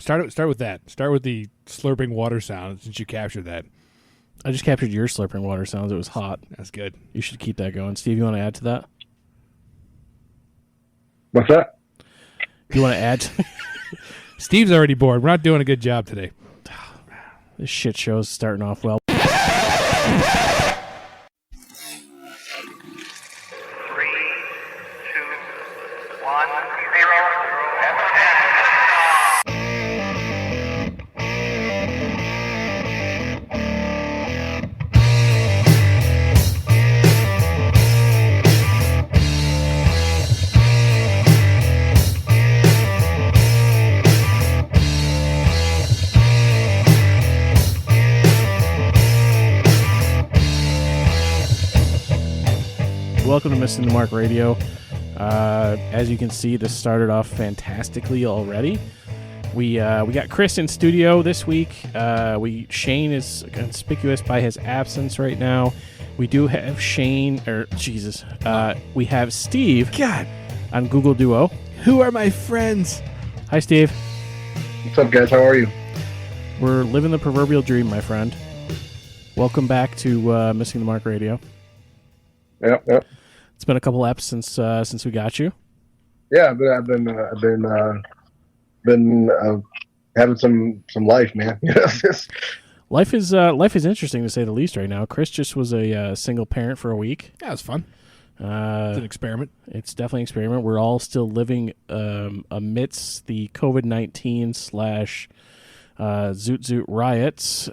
Start with that. Start with the slurping water sound since you captured that. I just captured your slurping water sounds. It was hot. That's good. You should keep that going. Steve, you want to add to that? What's that? You want to add? Steve's already bored. We're not doing a good job today. This shit show's starting off well. 3, 2, 1, 0. Welcome to Missing the Mark Radio. As you can see, this started off fantastically already. We got Chris in studio this week. Shane is conspicuous by his absence right now. We do have we have Steve God, on Google Duo. who are my friends? Hi, Steve. What's up, guys? How are you? We're living the proverbial dream, my friend. Welcome back to Missing the Mark Radio. Yep. It's been a couple eps since we got you. Yeah, I've been having some life, man. Life is interesting to say the least right now. Chris just was a single parent for a week. Yeah, it was fun. It's an experiment. It's definitely an experiment. We're all still living amidst the COVID-19 / Zoot Zoot riots.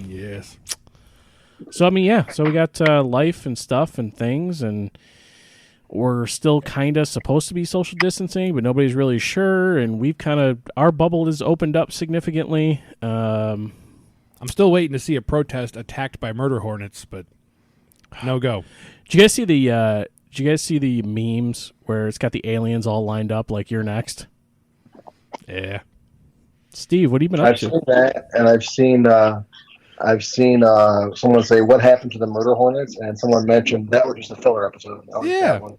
Yes. So, I mean, yeah. So we got life and stuff and things, and we're still kind of supposed to be social distancing, but nobody's really sure, and our bubble has opened up significantly. I'm still waiting to see a protest attacked by murder hornets, but no go. Did you guys see the memes where it's got the aliens all lined up like you're next? Yeah. Steve, what have you been up I've to? seen that, and I've seen someone say, "What happened to the murder hornets?" And someone mentioned that was just a filler episode. I like that one.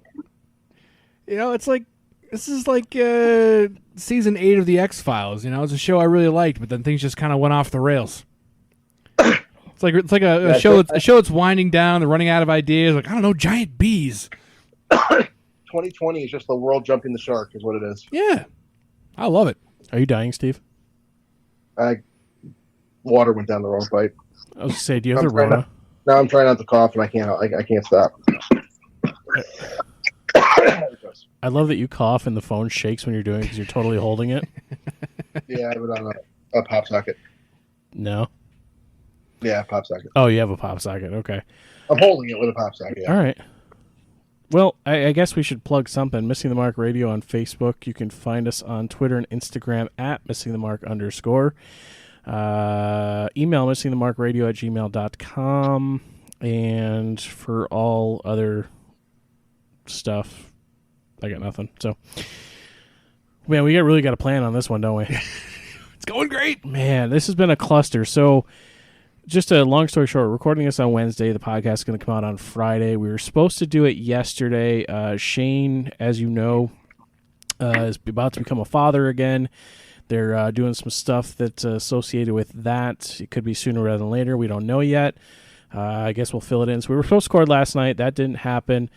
You know, this is like season 8 of the X-Files. You know, it's a show I really liked, but then things just kind of went off the rails. It's like a show that's winding down. They're running out of ideas. Like, I don't know, giant bees. 2020 is just the world jumping the shark, is what it is. Yeah, I love it. Are you dying, Steve? Water went down the wrong pipe. I was going to say, do you have the Rona? Now I'm trying not to cough, and I can't stop. I love that you cough and the phone shakes when you're doing it because you're totally holding it. Yeah, I have it on a pop socket. No? Yeah, pop socket. Oh, you have a pop socket. Okay. I'm holding it with a pop socket. Yeah. All right. Well, I guess we should plug something. Missing the Mark Radio on Facebook. You can find us on Twitter and Instagram at missingthemark_. Email missingthemarkradio@gmail.com. And for all other stuff, I got nothing. So, man, we really got a plan on this one, don't we? It's going great. Man, this has been a cluster. So, just a long story short, we're recording this on Wednesday. The podcast is going to come out on Friday. We were supposed to do it yesterday. Shane, as you know, is about to become a father again. They're doing some stuff that's associated with that. It could be sooner rather than later. We don't know yet. I guess we'll fill it in. So we were supposed to record last night. That didn't happen.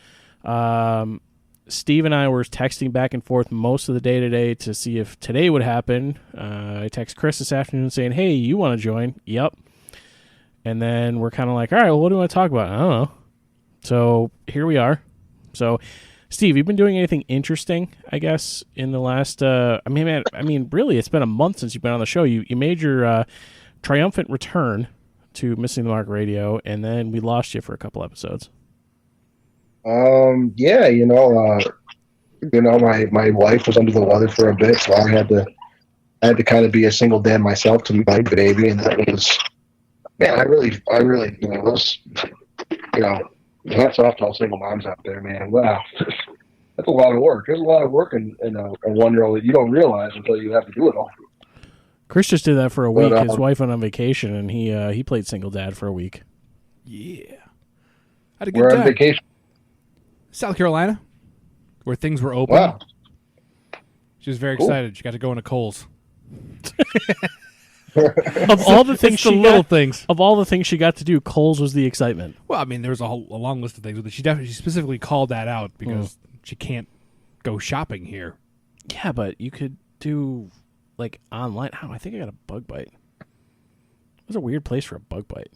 Steve and I were texting back and forth most of the day today to see if today would happen. I text Chris this afternoon saying, "Hey, you want to join?" Yep. And then we're kind of like, all right, well, what do we want to talk about? I don't know. So here we are. So, Steve, you've been doing anything interesting, I guess, in the last, I mean, really, it's been a month since you've been on the show. You made your triumphant return to Missing the Mark Radio, and then we lost you for a couple episodes. Yeah, my wife was under the weather for a bit, so I had to kind of be a single dad myself to my baby, and that was, man, I really, hats off to all single moms out there, man. Wow, that's a lot of work. There's a lot of work in a 1-year-old that you don't realize until you have to do it all. Chris just did that for a week. His wife went on vacation, and he played single dad for a week. Yeah, had a good We're time. on vacation. South Carolina, where things were open. Wow. She was very Cool. excited. She got to go into Kohl's. Of all the things It's the she little got, things. of all the things she got to do, Kohl's was the excitement. Well, I mean, there was a long list of things, but she specifically called that out because she can't go shopping here. Yeah, but you could do like online. Oh, I think I got a bug bite. It was a weird place for a bug bite.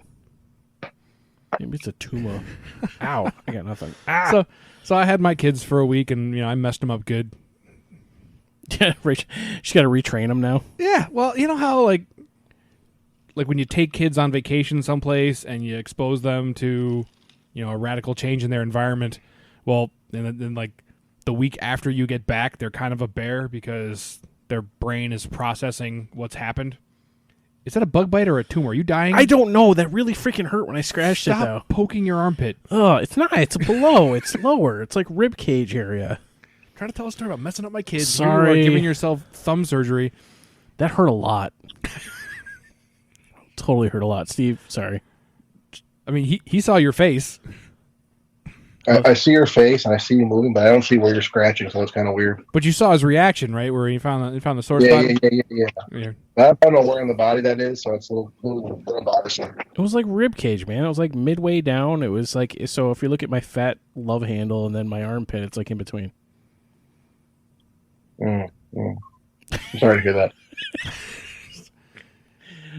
Maybe it's a tumor. Ow! I got nothing. Ah! So I had my kids for a week, and I messed them up good. Yeah, she's got to retrain them now. Yeah, well, you know how like when you take kids on vacation someplace and you expose them to, a radical change in their environment. Well, and then like the week after you get back, they're kind of a bear because their brain is processing what's happened. Is that a bug bite or a tumor? Are you dying? I don't know. That really freaking hurt when I scratched it, though. Stop poking your armpit. Oh, it's not. It's below. It's lower. It's like rib cage area. Trying to tell a story about messing up my kids. Sorry. You are giving yourself thumb surgery. That hurt a lot. Totally hurt a lot. Steve, sorry. I mean, he saw your face. I see your face and I see you moving, but I don't see where you're scratching, so it's kind of weird. But you saw his reaction, right? Where he found the sore Yeah, spot? yeah. I don't know where in the body that is, so it's a little bothersome. It was like rib cage, man. It was like midway down. It was like, so if you look at my fat love handle and then my armpit, it's like in between. I'm sorry to hear that.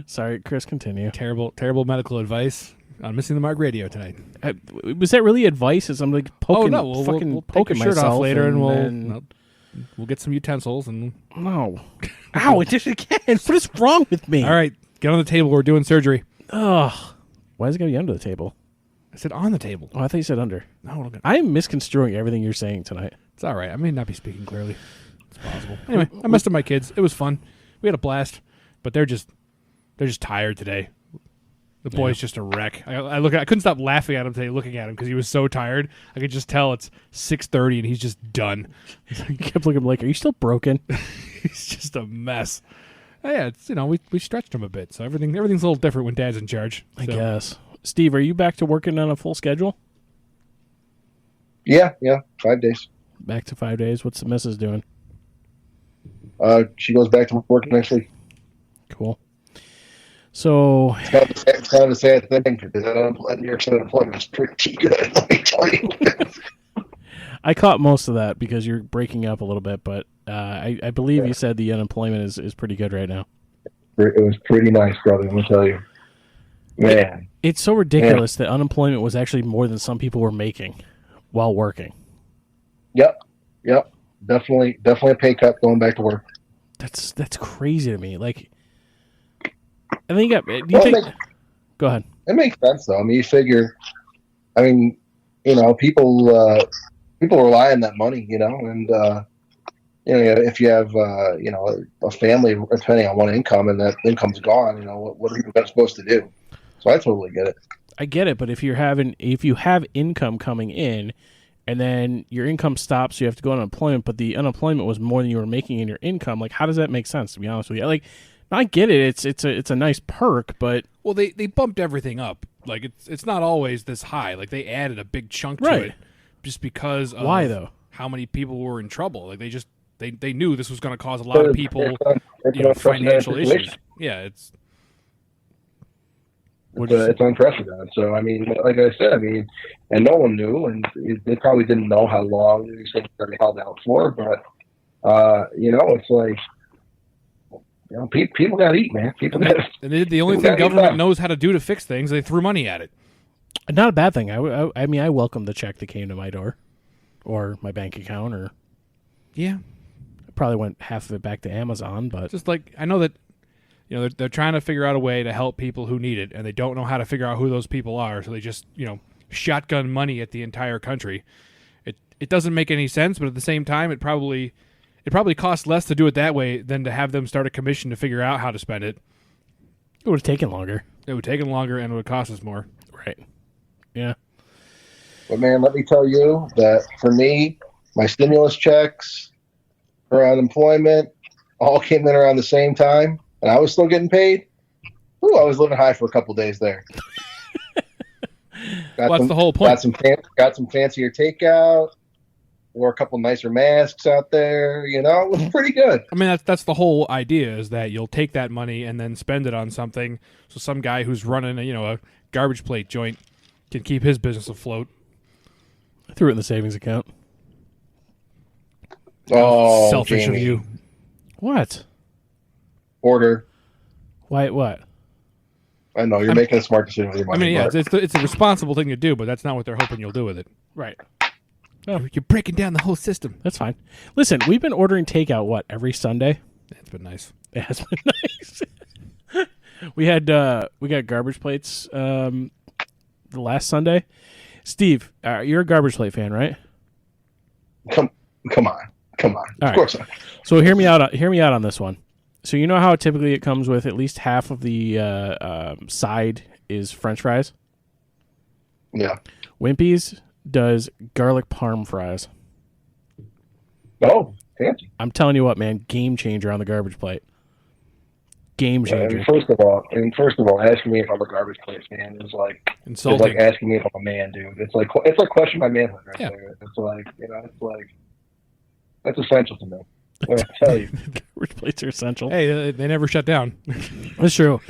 Sorry, Chris, continue. Terrible medical advice on Missing the Mark Radio tonight. Was that really advice? As I'm like poking, Oh no, we'll take your shirt myself off later, and then... we'll get some utensils. And No. Ow! It did it again. What is wrong with me? all right, get on the table. We're doing surgery. Ugh. Why is it going to be under the table? I said on the table. Oh, I thought you said under. No, okay. I am misconstruing everything you're saying tonight. It's all right. I may not be speaking clearly. It's possible. Anyway, I messed up my kids. It was fun. We had a blast, but they're just tired today. The boy's just a wreck. I couldn't stop laughing at him today, looking at him because he was so tired. I could just tell it's 6:30 and he's just done. I kept looking at him like, are you still broken? He's just a mess. Yeah, it's we stretched him a bit, so everything's a little different when Dad's in charge. I So, guess. Steve, are you back to working on a full schedule? Yeah, 5 days. Back to 5 days. What's the missus doing? She goes back to work next week. Cool. So It's kind of a sad thing because New York State unemployment is pretty good. Let me tell you. I caught most of that because you're breaking up a little bit, but I believe you said the unemployment is pretty good right now. It was pretty nice, brother. Let me tell you, man. It's so ridiculous that unemployment was actually more than some people were making while working. Yep. Definitely a pay cut going back to work. That's crazy to me. Like, I think. Go ahead. It makes sense though. I mean, you figure. I mean, people rely on that money, and if you have a family depending on one income and that income's gone, what are people supposed to do? So I totally get it. I get it, but if you have income coming in, and then your income stops, you have to go on unemployment, but the unemployment was more than you were making in your income. Like, how does that make sense? To be honest with you, like, I get it. It's a nice perk, but well, they bumped everything up. Like it's not always this high. Like they added a big chunk to it, just because of why though? How many people were in trouble? Like they knew this was going to cause a lot of people, financial issues. Yeah, it's unprecedented. So I mean, like I said, and no one knew, and they probably didn't know how long these things were going to be held out for. But it's like, people got to eat, man. People got. And the only thing government knows how to do to fix things, they threw money at it. Not a bad thing. I mean, I welcome the check that came to my door, or my bank account, or yeah, I probably went half of it back to Amazon, but just like I know that. They're trying to figure out a way to help people who need it, and they don't know how to figure out who those people are, so they just, shotgun money at the entire country. It doesn't make any sense, but at the same time, it probably costs less to do it that way than to have them start a commission to figure out how to spend it. it would have taken longer. It would take them longer, and it would cost us more. Right. Yeah. But man, let me tell you that for me, my stimulus checks for unemployment all came in around the same time. And I was still getting paid. Ooh, I was living high for a couple days there. That's the whole point. Got some fancier takeout. wore a couple nicer masks out there. You know, it was pretty good. I mean, that's the whole idea, is that you'll take that money and then spend it on something. So some guy who's running a garbage plate joint can keep his business afloat. I threw it in the savings account. Oh, Selfish Jamie. of you. What? Order. Why? What? I know you're making a smart decision with your I money. mean, yeah, but it's a responsible thing to do, but that's not what they're hoping you'll do with it. Right. You're breaking down the whole system. That's fine. Listen, we've been ordering takeout, every Sunday? It's been nice. It has been nice. we got garbage plates the last Sunday. Steve, you're a garbage plate fan, right? come on. All Of right. course not. So hear me out. Hear me out on this one. So you know how typically it comes with at least half of the side is French fries. Yeah. Wimpy's does garlic parm fries. Oh, fancy. I'm telling you what, man, game changer on the garbage plate. Game changer. And first of all, asking me if I'm a garbage plate fan is like Insulting. asking me if I'm a man, dude. It's like questioning my manhood right Yeah. there. It's like that's essential to me. What I tell you. Garbage plates are essential. Hey, they never shut down. That's true.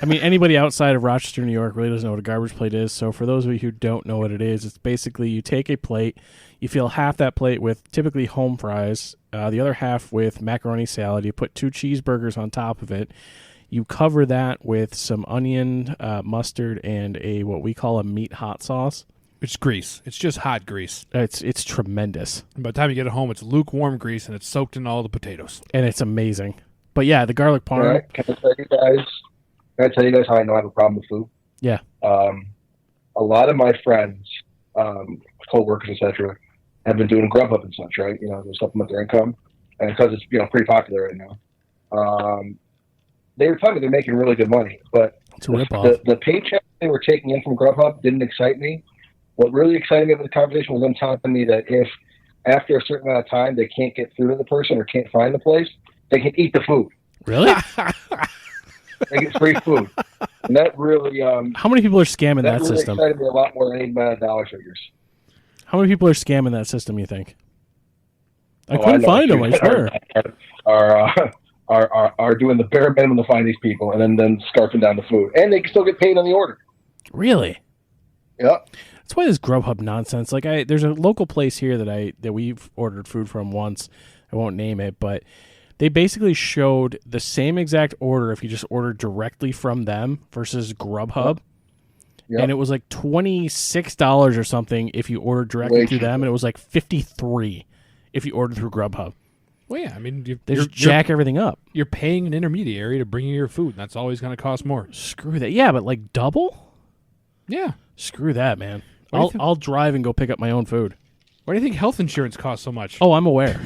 I mean, anybody outside of Rochester, New York really doesn't know what a garbage plate is. So for those of you who don't know what it is, it's basically you take a plate, you fill half that plate with typically home fries, the other half with macaroni salad. You put 2 cheeseburgers on top of it. You cover that with some onion, mustard, and what we call a meat hot sauce. It's grease. It's just hot grease. It's tremendous. And by the time you get it home, it's lukewarm grease, and it's soaked in all the potatoes. And it's amazing. But yeah, the garlic All parm. right. Can I tell you guys how I know I have a problem with food? Yeah. A lot of my friends, co-workers, etc., have been doing Grubhub and such, right? You know, to supplement their income, and because it's pretty popular right now. They were telling me they're making really good money, but It's a ripoff. the paycheck they were taking in from Grubhub didn't excite me. What really excited me about the conversation was them telling me that if after a certain amount of time they can't get through to the person or can't find the place, they can eat the food. Really? They get free food, and that really How many people are scamming that really system? excited me a lot more than any amount of dollar figures. How many people are scamming that system, you think? I Oh, couldn't know find a them, few I swear. are doing the bare minimum to find these people, and then scarfing down the food, and they can still get paid on the order. Really? Yep. That's why this Grubhub nonsense. Like, there's a local place here that we've ordered food from once. I won't name it, but they basically showed the same exact order if you just ordered directly from them versus Grubhub. Yep. And it was like $26 or something if you ordered directly Way through them, cheaper. and it was like $53 if you ordered through Grubhub. Well, yeah, I mean, They just jack everything up. you're paying an intermediary to bring you your food, and that's always going to cost more. Screw that. Yeah, but like double? Yeah. Screw that, man. What do you think? I'll drive and go pick up my own food. Why do you think health insurance costs so much? Oh, I'm aware.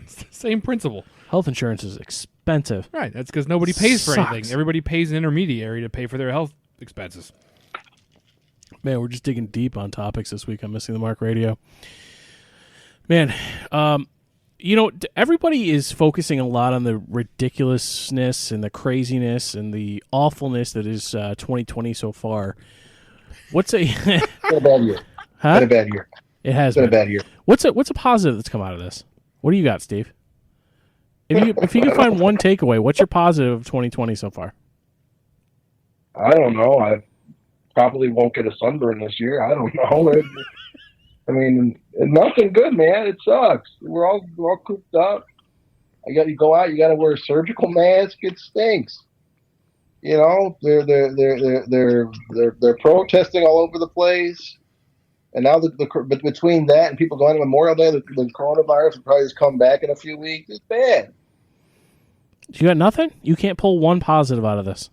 It's the same principle. Health insurance is expensive. Right. That's because nobody pays for Sucks. anything. Everybody pays an intermediary to pay for their health expenses. Man, we're just digging deep on topics this week on Missing the Mark Radio. Man, everybody is focusing a lot on the ridiculousness and the craziness and the awfulness that is 2020 so far. What's a It's been a bad year. huh? Been a bad year. It has It's been a been. bad year. What's a positive that's come out of this? What do you got, Steve? If you could find one takeaway, what's your positive of 2020 so far? I don't know. I probably won't get a sunburn this year. I don't know. I mean, nothing good, man. It sucks. We're all cooped up. You go out. You got to wear a surgical mask. It stinks. You know, they're protesting all over the place. And now but between that and people going to Memorial Day, the coronavirus will probably just come back in a few weeks. It's bad. You got nothing? You can't pull one positive out of this.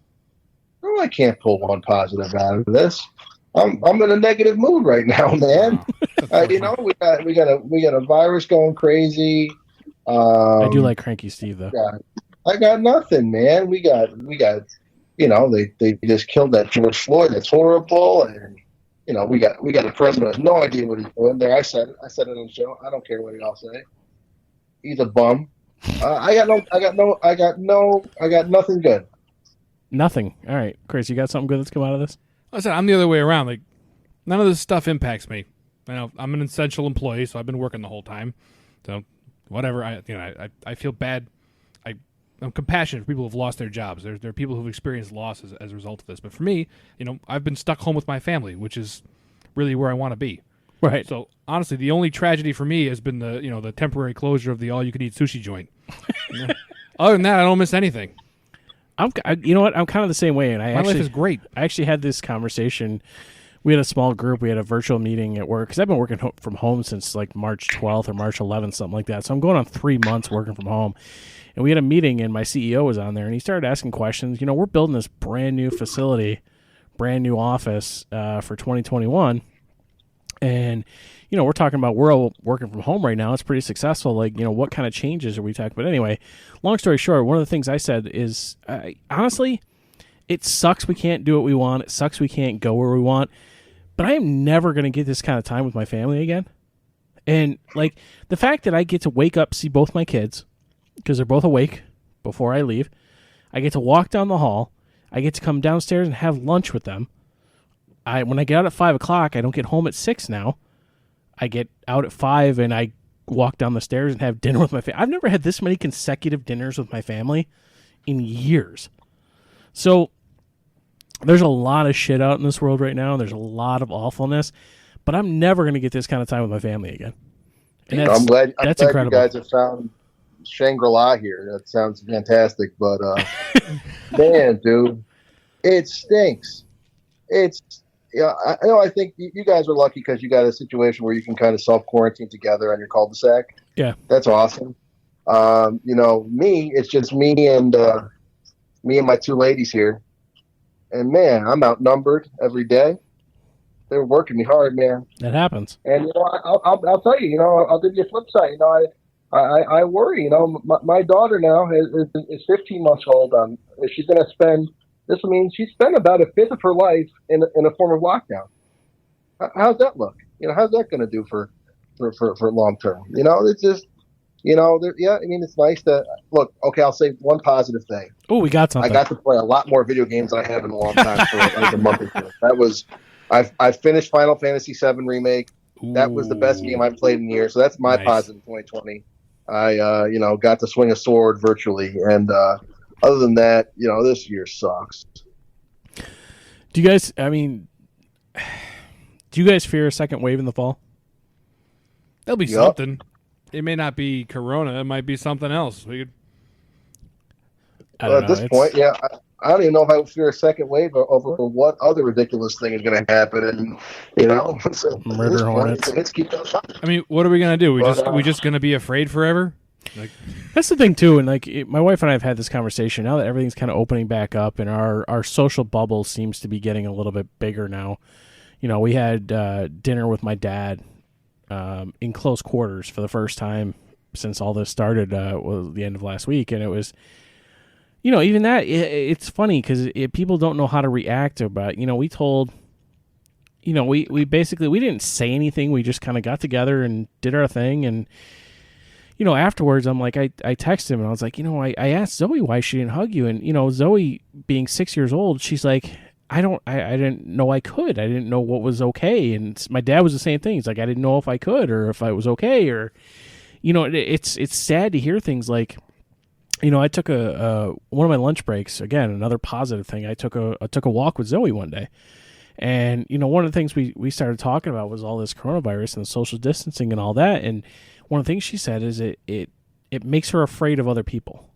Oh, I can't pull one positive out of this. I'm in a negative mood right now, man. We got a virus going crazy. I do like cranky Steve though. I got nothing, man. We got. They just killed that George Floyd. That's horrible. And we got a president who has no idea what he's doing there. I said it on the show. I don't care what y'all say. He's a bum. I got nothing good. Nothing. All right, Chris, you got something good that's come out of this? Listen, I'm the other way around. Like, none of this stuff impacts me. I know I'm an essential employee, so I've been working the whole time. So whatever, I feel bad. I'm compassionate for people who've lost their jobs. There are people who've experienced losses as a result of this. But for me, I've been stuck home with my family, which is really where I want to be. Right. So honestly, the only tragedy for me has been the temporary closure of the all-you-can-eat sushi joint. Other than that, I don't miss anything. You know what? I'm kind of the same way, and My life is great. I actually had this conversation. We had a small group. We had a virtual meeting at work because I've been working from home since like March 12th or March 11th, something like that. So I'm going on 3 months working from home. And we had a meeting, and my CEO was on there, and he started asking questions. We're building this brand new facility, brand new office for 2021. And, we're talking about we're all working from home right now. It's pretty successful. Like, what kind of changes are we talking about? Anyway, long story short, one of the things I said is, honestly, it sucks we can't do what we want. It sucks we can't go where we want. But I am never going to get this kind of time with my family again. And, like, the fact that I get to wake up, see both my kids, because they're both awake before I leave. I get to walk down the hall. I get to come downstairs and have lunch with them. When I get out at 5 o'clock, I don't get home at 6 now. I get out at 5 and I walk down the stairs and have dinner with my family. I've never had this many consecutive dinners with my family in years. So there's a lot of shit out in this world right now. There's a lot of awfulness, but I'm never going to get this kind of time with my family again. And I'm glad incredible. You guys have found Shangri-La here. That sounds fantastic, but man, dude, it stinks. I think you guys are lucky because you got a situation where you can kind of self-quarantine together on your cul-de-sac. Yeah, that's awesome. Me, it's just me and my two ladies here, and man, I'm outnumbered every day. They're working me hard, man. That happens. And I'll tell you, I'll give you a flip side. I worry. My daughter now is 15 months old. She's going to spend. This means she spent about a fifth of her life in a form of lockdown. How's that look? How's that going to do for long term? It's just, it's nice to look. Okay, I'll say one positive thing. Oh, we got something. I got to play a lot more video games than I have in a long time for like a month or two. I finished Final Fantasy VII Remake. Ooh. That was the best game I've played in years. So that's my positive 2020. I got to swing a sword virtually, and other than that, this year sucks. Do you guys fear a second wave in the fall? There'll be something. It may not be Corona. It might be something else. At this point, yeah, I don't even know if I would fear a second wave over what other ridiculous thing is going to happen. And so murder hornets. Let's keep those up. I mean, what are we going to do? We just going to be afraid forever? That's the thing too, and my wife and I have had this conversation now that everything's kind of opening back up, and our social bubble seems to be getting a little bit bigger now. We had dinner with my dad in close quarters for the first time since all this started. Was the end of last week, and it was, even that it's funny because people don't know how to react about. We told. We basically we didn't say anything. We just kind of got together and did our thing, and. Afterwards, I'm like, I texted him and I was like, I asked Zoe why she didn't hug you. And, Zoe being 6 years old, she's like, I didn't know I could. I didn't know what was okay. And my dad was the same thing. He's like, I didn't know if I could or if I was okay. Or, it's sad to hear things like, I took one of my lunch breaks, again, another positive thing. I took a walk with Zoe one day. And, one of the things we started talking about was all this coronavirus and the social distancing and all that. And one of the things she said is it makes her afraid of other people,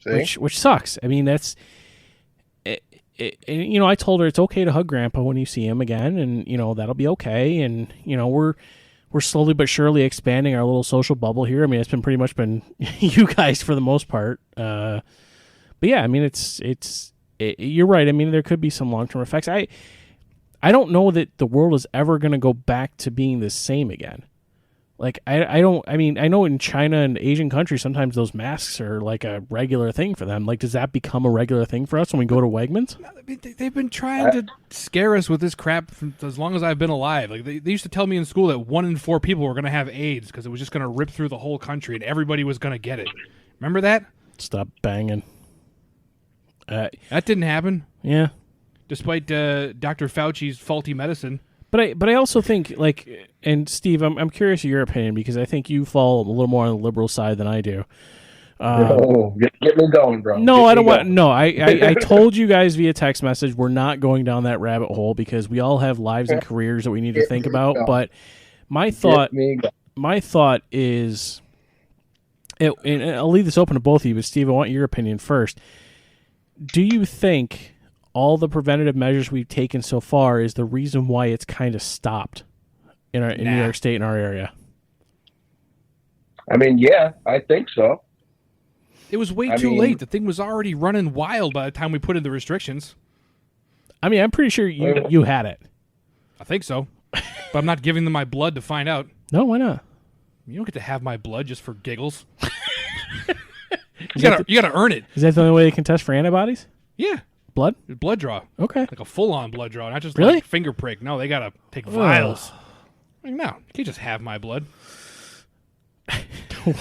which sucks. I mean, that's it, I told her it's okay to hug Grandpa when you see him again, and that'll be okay. And we're slowly but surely expanding our little social bubble here. I mean, it's pretty much been you guys for the most part. But yeah, I mean, you're right. I mean, there could be some long-term effects. I don't know that the world is ever going to go back to being the same again. Like, I know in China and Asian countries, sometimes those masks are like a regular thing for them. Like, does that become a regular thing for us when we go to Wegmans? They've been trying to scare us with this crap for as long as I've been alive. Like, they used to tell me in school that 1 in 4 people were going to have AIDS because it was just going to rip through the whole country and everybody was going to get it. Remember that? Stop banging. That didn't happen. Yeah. Despite Dr. Fauci's faulty medicine. But I also think, like, and Steve, I'm curious of your opinion, because I think you fall a little more on the liberal side than I do. Get me going, bro. No, Get I me don't want. going. No, I told you guys via text message we're not going down that rabbit hole, because we all have lives and careers that we need to think about. But my thought is, and I'll leave this open to both of you, but Steve, I want your opinion first. Do you think all the preventative measures we've taken so far is the reason why it's kind of stopped in New York State, in our area? I mean, yeah, I think so. It was way too late. The thing was already running wild by the time we put in the restrictions. I mean, I'm pretty sure you had it. I think so. But I'm not giving them my blood to find out. No, why not? You don't get to have my blood just for giggles. You gotta earn it. Is that the only way you can test for antibodies? Yeah. Blood? Blood draw. Okay. Like a full-on blood draw, not just Really? like finger prick. No, they gotta take vials. Like, no, you can't just have my blood. What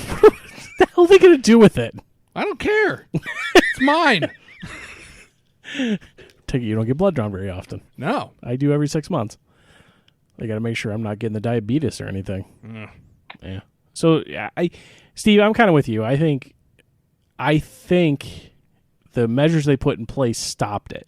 the hell are they going to do with it? I don't care. It's mine. Take it you don't get blood drawn very often. No. I do every 6 months. I got to make sure I'm not getting the diabetes or anything. Yeah. So, Steve, I'm kind of with you. I think the measures they put in place stopped it.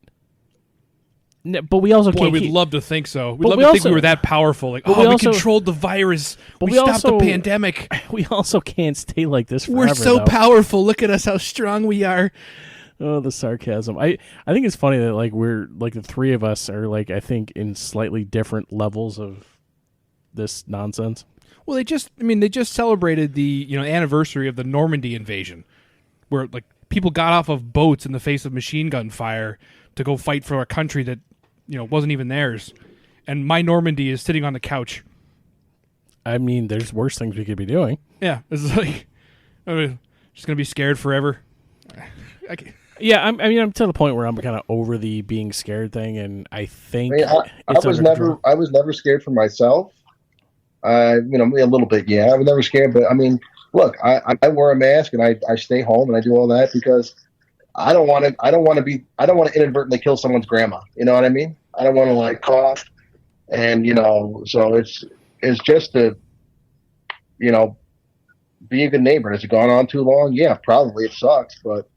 But we also Boy, can't. we'd love to think so. We'd But love we to think also- we were that powerful. Like, but we we also- controlled the virus. But We we stopped also- the pandemic. We also can't stay like this forever. We're so though. powerful. Look at us, how strong we are. Oh, the sarcasm. I think it's funny that like we're like the three of us are like I think in slightly different levels of this nonsense. Well, they just celebrated the anniversary of the Normandy invasion, where like people got off of boats in the face of machine gun fire to go fight for a country that wasn't even theirs, and my Normandy is sitting on the couch. I mean, there's worse things we could be doing. Yeah, it's like just gonna be scared forever. Yeah, I'm to the point where I'm kind of over the being scared thing, and I think I was never scared for myself. A little bit, yeah. I was never scared, but I mean, look, I wear a mask and I stay home and I do all that because I don't want to inadvertently kill someone's grandma. You know what I mean? I don't want to like cough, and so it's just to be a good neighbor. Has it gone on too long? Yeah, probably it sucks, but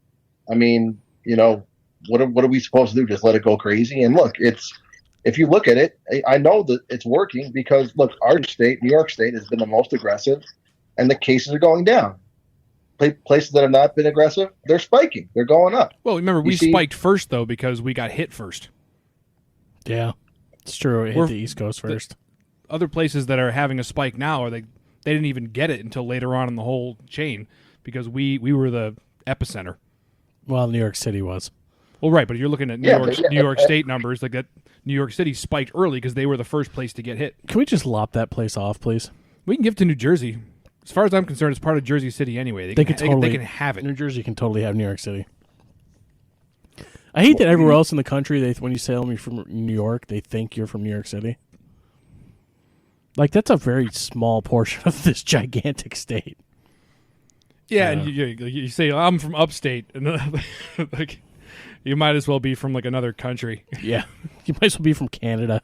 I mean, what are we supposed to do? Just let it go crazy? And look, if you look at it, I know that it's working because look, our state, New York State, has been the most aggressive, and the cases are going down. Places that have not been aggressive, they're spiking. They're going up. Well, remember, we spiked first, though, because we got hit first. Yeah, it's true. It hit the East Coast first. Other places that are having a spike now, they didn't even get it until later on in the whole chain because we were the epicenter. Well, New York City was. Well, right, but you're looking at New York State numbers, like that New York City spiked early because they were the first place to get hit. Can we just lop that place off, please? We can give it to New Jersey. As far as I'm concerned, it's part of Jersey City anyway. They can have it. New Jersey can totally have New York City. I hate that everywhere else in the country, when you say you're from New York, they think you're from New York City. Like, that's a very small portion of this gigantic state. Yeah, and you say, I'm from upstate, and like, you might as well be from like another country. Yeah, you might as well be from Canada.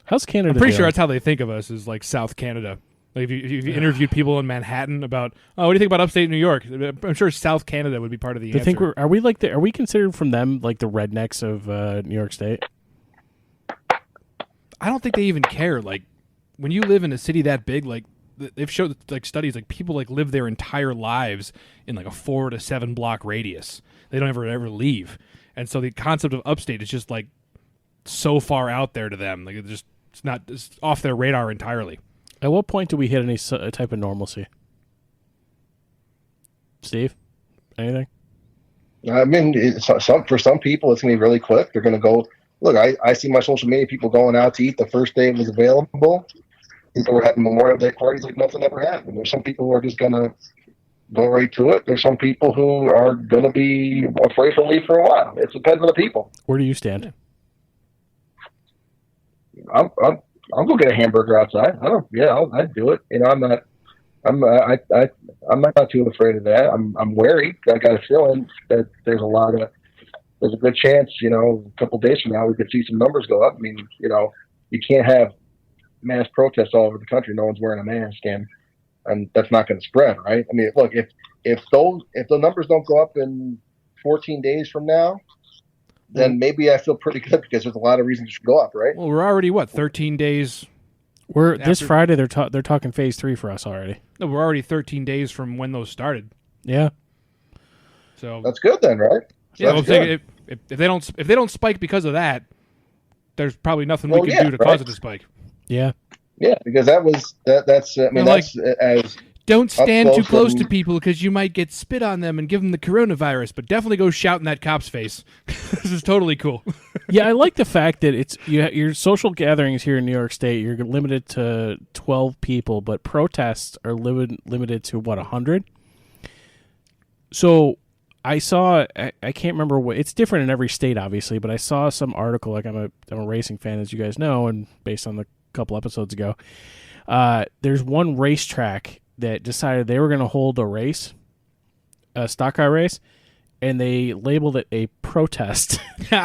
How's Canada? I'm pretty doing? sure that's how they think of us, is like South Canada. Like if you interviewed people in Manhattan about, what do you think about upstate New York? I'm sure South Canada would be part of the answer. Think are we considered from them like the rednecks of New York State? I don't think they even care. Like when you live in a city that big, like they've showed like studies, like people like live their entire lives in like a 4 to 7 block radius. They don't ever leave, and so the concept of upstate is just like so far out there to them. Like it's off their radar entirely. At what point do we hit any type of normalcy? Steve, anything? I mean, for some people, it's going to be really quick. They're going to go, look, I see my social media people going out to eat the first day it was available. People were having Memorial Day parties like nothing ever happened. There's some people who are just going to go right to it. There's some people who are going to be afraid to leave for a while. It depends on the people. Where do you stand? I'll go get a hamburger outside. I'd do it. I'm not too afraid of that. I'm wary. I got a feeling that there's a good chance, a couple days from now we could see some numbers go up. I mean, you can't have mass protests all over the country. No one's wearing a mask, and that's not going to spread, right? I mean, look, if the numbers don't go up in 14 days from now, then maybe I feel pretty good because there's a lot of reasons it should go up, right? Well, we're already 13 days. This Friday they're talking phase 3 for us already. No, we're already 13 days from when those started. Yeah. So that's good then, right? So yeah, I'm saying if they don't spike because of that, there's probably nothing we can do to cause it to spike. Yeah. Yeah, because that's I mean, that's as don't stand too close to people because you might get spit on them and give them the coronavirus, but definitely go shout in that cop's face. This is totally cool. Yeah, I like the fact that it's your social gatherings here in New York State, you're limited to 12 people, but protests are limited to 100? So I saw, I can't remember what, it's different in every state, obviously, but I saw some article, like I'm a racing fan, as you guys know, and based on the couple episodes ago, there's one racetrack that decided they were going to hold a stock car race, and they labeled it a protest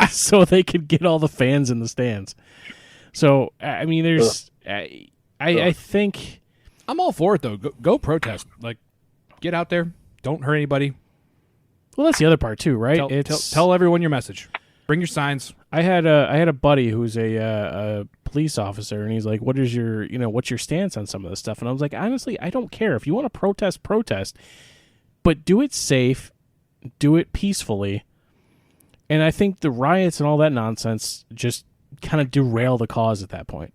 so they could get all the fans in the stands. So, I mean, there's, I think. I'm all for it, though. Go protest. Like, get out there. Don't hurt anybody. Well, that's the other part, too, right? Tell everyone your message. Bring your signs. I had a buddy who's a police officer, and he's like, what's your stance on some of this stuff? And I was like, honestly, I don't care. If you want to protest, but do it safe, do it peacefully. And I think the riots and all that nonsense just kind of derail the cause at that point.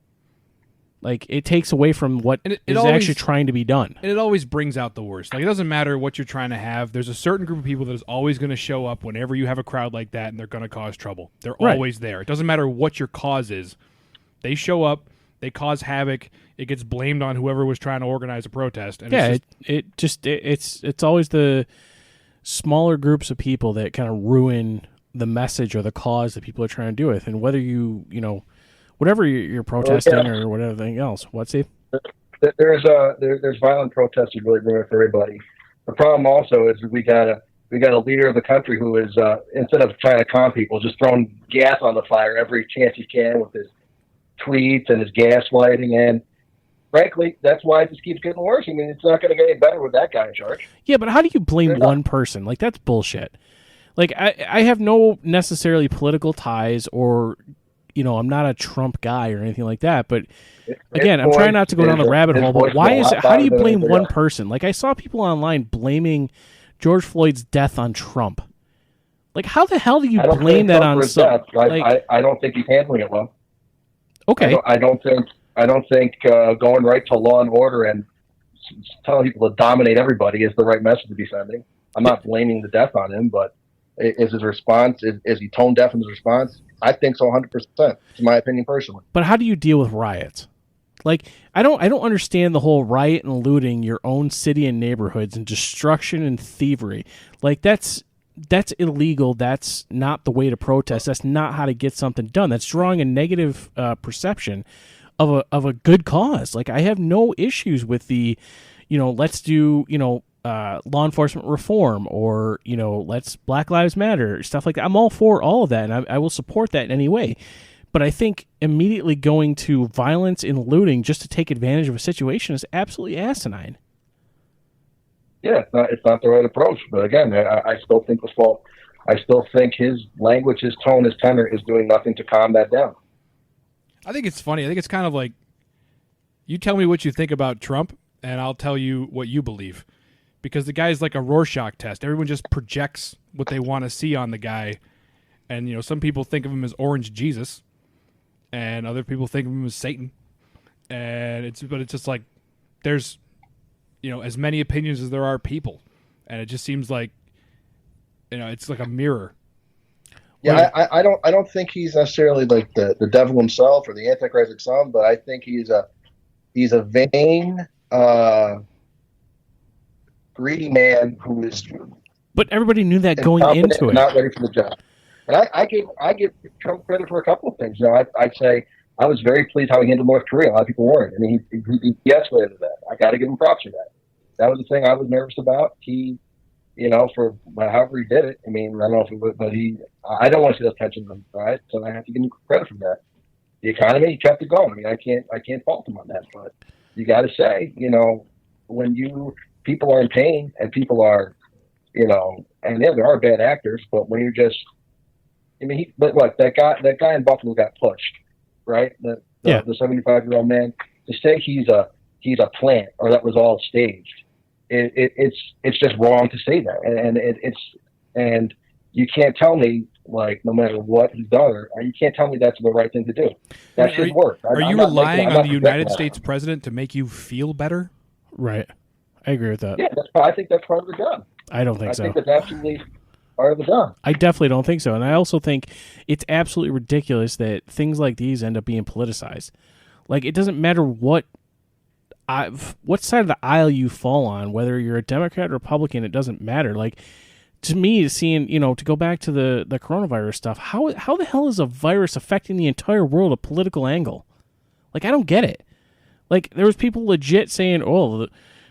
Like, it takes away from what is actually trying to be done. And it always brings out the worst. Like, it doesn't matter what you're trying to have. There's a certain group of people that is always going to show up whenever you have a crowd like that, and they're going to cause trouble. They're always there. It doesn't matter what your cause is. They show up. They cause havoc. It gets blamed on whoever was trying to organize a protest. And yeah, it's always the smaller groups of people that kind of ruin the message or the cause that people are trying to do with. And whether whatever you're protesting or whatever else. What's he? There's violent protests that really ruin it for everybody. The problem also is we got a leader of the country who is instead of trying to calm people, just throwing gas on the fire every chance he can with his tweets and his gaslighting. And frankly, that's why it just keeps getting worse. I mean, it's not going to get any better with that guy in charge. Yeah, but how do you blame one person? Like, that's bullshit. Like, I have no necessarily political ties or, I'm not a Trump guy or anything like that. But again, I'm trying not to go down the rabbit hole. But why is it? How do you blame one person? Like, I saw people online blaming George Floyd's death on Trump. Like, how the hell do you blame that on some? I don't think he's handling it well. Okay. I don't think going right to law and order and telling people to dominate everybody is the right message to be sending. I'm not blaming the death on him, but is his response, is he tone deaf in his response? I think so 100%. It's my opinion personally. But how do you deal with riots? Like, I don't understand the whole riot and looting your own city and neighborhoods and destruction and thievery. Like, that's illegal. That's not the way to protest. That's not how to get something done. That's drawing a negative perception of a good cause. Like, I have no issues with the, let's do, law enforcement reform or, let's Black Lives Matter, stuff like that. I'm all for all of that, and I will support that in any way. But I think immediately going to violence and looting just to take advantage of a situation is absolutely asinine. Yeah, it's not the right approach. But again, I still think was fault. I still think his language, his tone, his tenor is doing nothing to calm that down. I think it's funny. I think it's kind of like, you tell me what you think about Trump, and I'll tell you what you believe. Because the guy's like a Rorschach test. Everyone just projects what they want to see on the guy. And, some people think of him as Orange Jesus, and other people think of him as Satan. And it's just like, there's, as many opinions as there are people. And it just seems like, it's like a mirror. Yeah, I don't think he's necessarily like the devil himself or the Antichrist like some, but I think he's a vain, greedy man who is. But everybody knew that going into it. Not ready for the job. And I give Trump credit for a couple of things. I'd say I was very pleased how he handled North Korea. A lot of people weren't. I mean, he escalated that. I got to give him props for that. That was the thing I was nervous about. He, for however he did it. I mean, I don't know if it was, but I don't want to see those tensions, right? So I have to give him credit for that. the economy, he kept it going. I mean, I can't fault him on that, but you got to say, when people are in pain and people are, and there are bad actors, but when you're just, but look, that guy in Buffalo got pushed, right? The 75-year-old man, to say he's a plant or that was all staged, it's just wrong to say that, and you can't tell me, like, no matter what he's done, you can't tell me that's the right thing to do. That's his work. Are you relying on the United States president to make you feel better? Right. I agree with that. Yeah, I think that's part of the job. I don't think so. I think that's absolutely part of the job. I definitely don't think so. And I also think it's absolutely ridiculous that things like these end up being politicized. Like, it doesn't matter what side of the aisle you fall on, whether you're a Democrat or Republican, it doesn't matter. Like, to me, seeing, to go back to the coronavirus stuff, how the hell is a virus affecting the entire world a political angle? Like, I don't get it. Like, there was people legit saying, oh,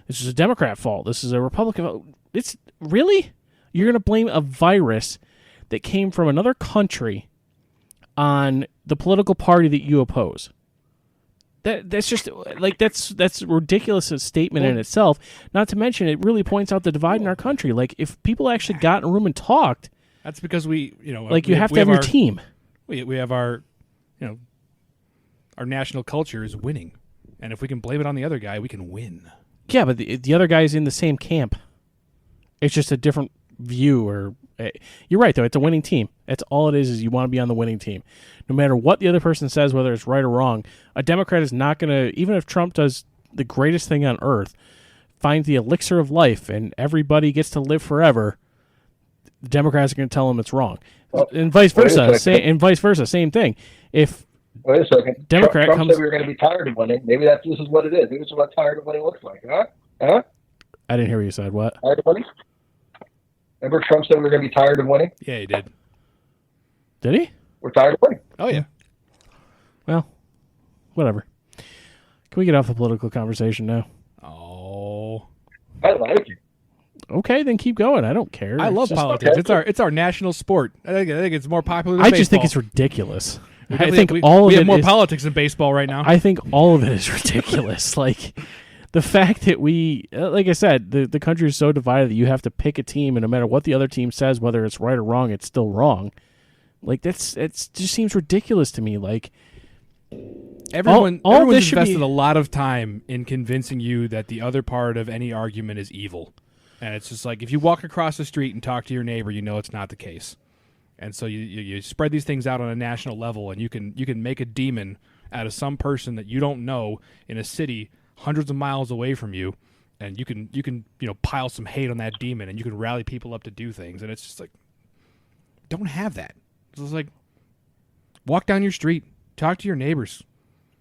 this is a Democrat fault. This is a Republican fault. It's really? You're going to blame a virus that came from another country on the political party that you oppose? That's just, like, that's a ridiculous statement in itself. Not to mention, it really points out the divide in our country. Like, if people actually got in a room and talked, that's because you have to have your team. We have our national culture is winning, and if we can blame it on the other guy, we can win. Yeah, but the other guy's in the same camp. It's just a different view. Or you're right, though. It's a winning team. That's all it is you want to be on the winning team. No matter what the other person says, whether it's right or wrong, a Democrat is not going to, even if Trump does the greatest thing on earth, finds the elixir of life, and everybody gets to live forever, the Democrats are going to tell him it's wrong. And vice versa. Same thing. If wait a second. Democrat Trump comes, said we were going to be tired of winning. Maybe this is what it is. Maybe this is what tired of winning looks like. Huh? I didn't hear what you said. What? Tired of winning? Remember Trump said we were going to be tired of winning? Yeah, he did. Did he? We're tired of winning. Oh, yeah. Well, whatever. Can we get off the political conversation now? Oh. I like it. Okay, then keep going. I don't care. I love politics. okay. It's our national sport. I think it's more popular than I baseball. just think it's ridiculous. I We think have- all of we it have more is- politics than baseball right now. I think all of it is ridiculous. Like, the fact that we, like I said, the country is so divided that you have to pick a team, and no matter what the other team says, whether it's right or wrong, it's still wrong. Like, it just seems ridiculous to me. Like, Everyone's this should invested be- a lot of time in convincing you that the other part of any argument is evil. And it's just like, if you walk across the street and talk to your neighbor, you know it's not the case. And so you spread these things out on a national level, and you can make a demon out of some person that you don't know in a city hundreds of miles away from you, and you can pile some hate on that demon, and you can rally people up to do things. And it's just like, don't have that. It's just like, walk down your street, talk to your neighbors.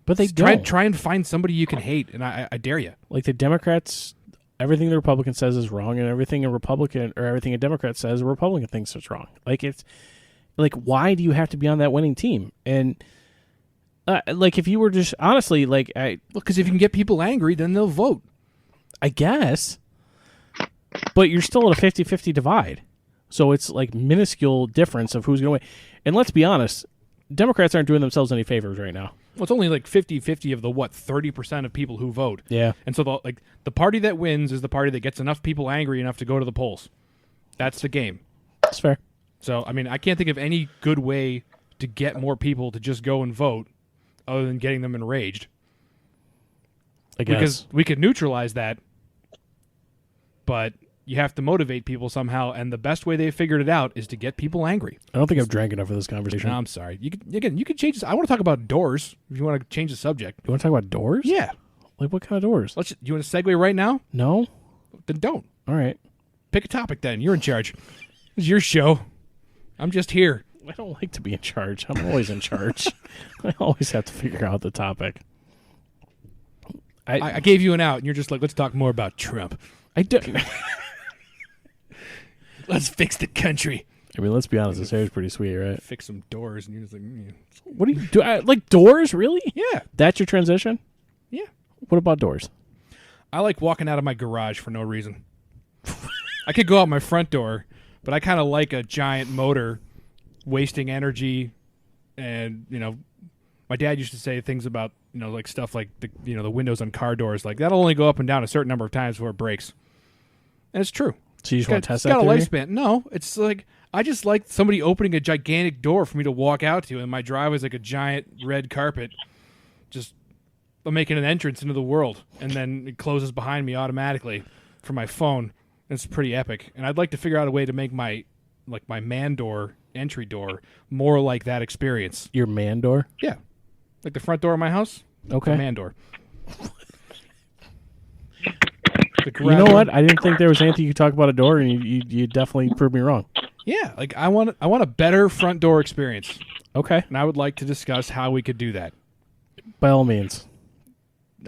but they Try don't. and find somebody you can hate, and I dare you. Like, the Democrats, everything the Republican says is wrong, and everything a Democrat says, a Republican thinks is wrong. Like, it's like, why do you have to be on that winning team? And like, if you were just honestly, like, Because if you can get people angry, then they'll vote. I guess, but you're still at a 50-50 divide. So it's like minuscule difference of who's going to win. And let's be honest, Democrats aren't doing themselves any favors right now. Well, it's only like 50-50 of the 30% of people who vote. Yeah. And so the party that wins is the party that gets enough people angry enough to go to the polls. That's the game. That's fair. So, I mean, I can't think of any good way to get more people to just go and vote other than getting them enraged. I guess. Because we could neutralize that, but you have to motivate people somehow, and the best way they figured it out is to get people angry. I don't think I've drank enough of this conversation. No, I'm sorry. You could change this. I want to talk about doors if you want to change the subject. You want to talk about doors? Yeah. Like, what kind of doors? You want to segue right now? No? Then don't. All right. Pick a topic then. You're in charge. It's your show. I'm just here. I don't like to be in charge. I'm always in charge. I always have to figure out the topic. I gave you an out, and you're just like, let's talk more about Trump. I don't. Let's fix the country. I mean, let's be honest. This hair is pretty sweet, right? Fix some doors, and you're just like, What do you do? Like doors, really? yeah, That's your transition? yeah. What about doors? I like walking out of my garage for no reason. I could go out my front door, but I kind of like a giant motor wasting energy and, my dad used to say things about, like stuff like the windows on car doors, like that'll only go up and down a certain number of times before it breaks. And it's true. So you just want to test it's that got a theory? lifespan. No, it's like I just like somebody opening a gigantic door for me to walk out to, and my driveway's like a giant red carpet, just making an entrance into the world, and then it closes behind me automatically from my phone. It's pretty epic, and I'd like to figure out a way to make my man door entry door more like that experience. Your man door? Yeah, like the front door of my house. Okay. The man door. You know what? I didn't think there was anything you could talk about a door, and you definitely proved me wrong. Yeah, like I want a better front door experience, Okay. and I would like to discuss how we could do that. By all means.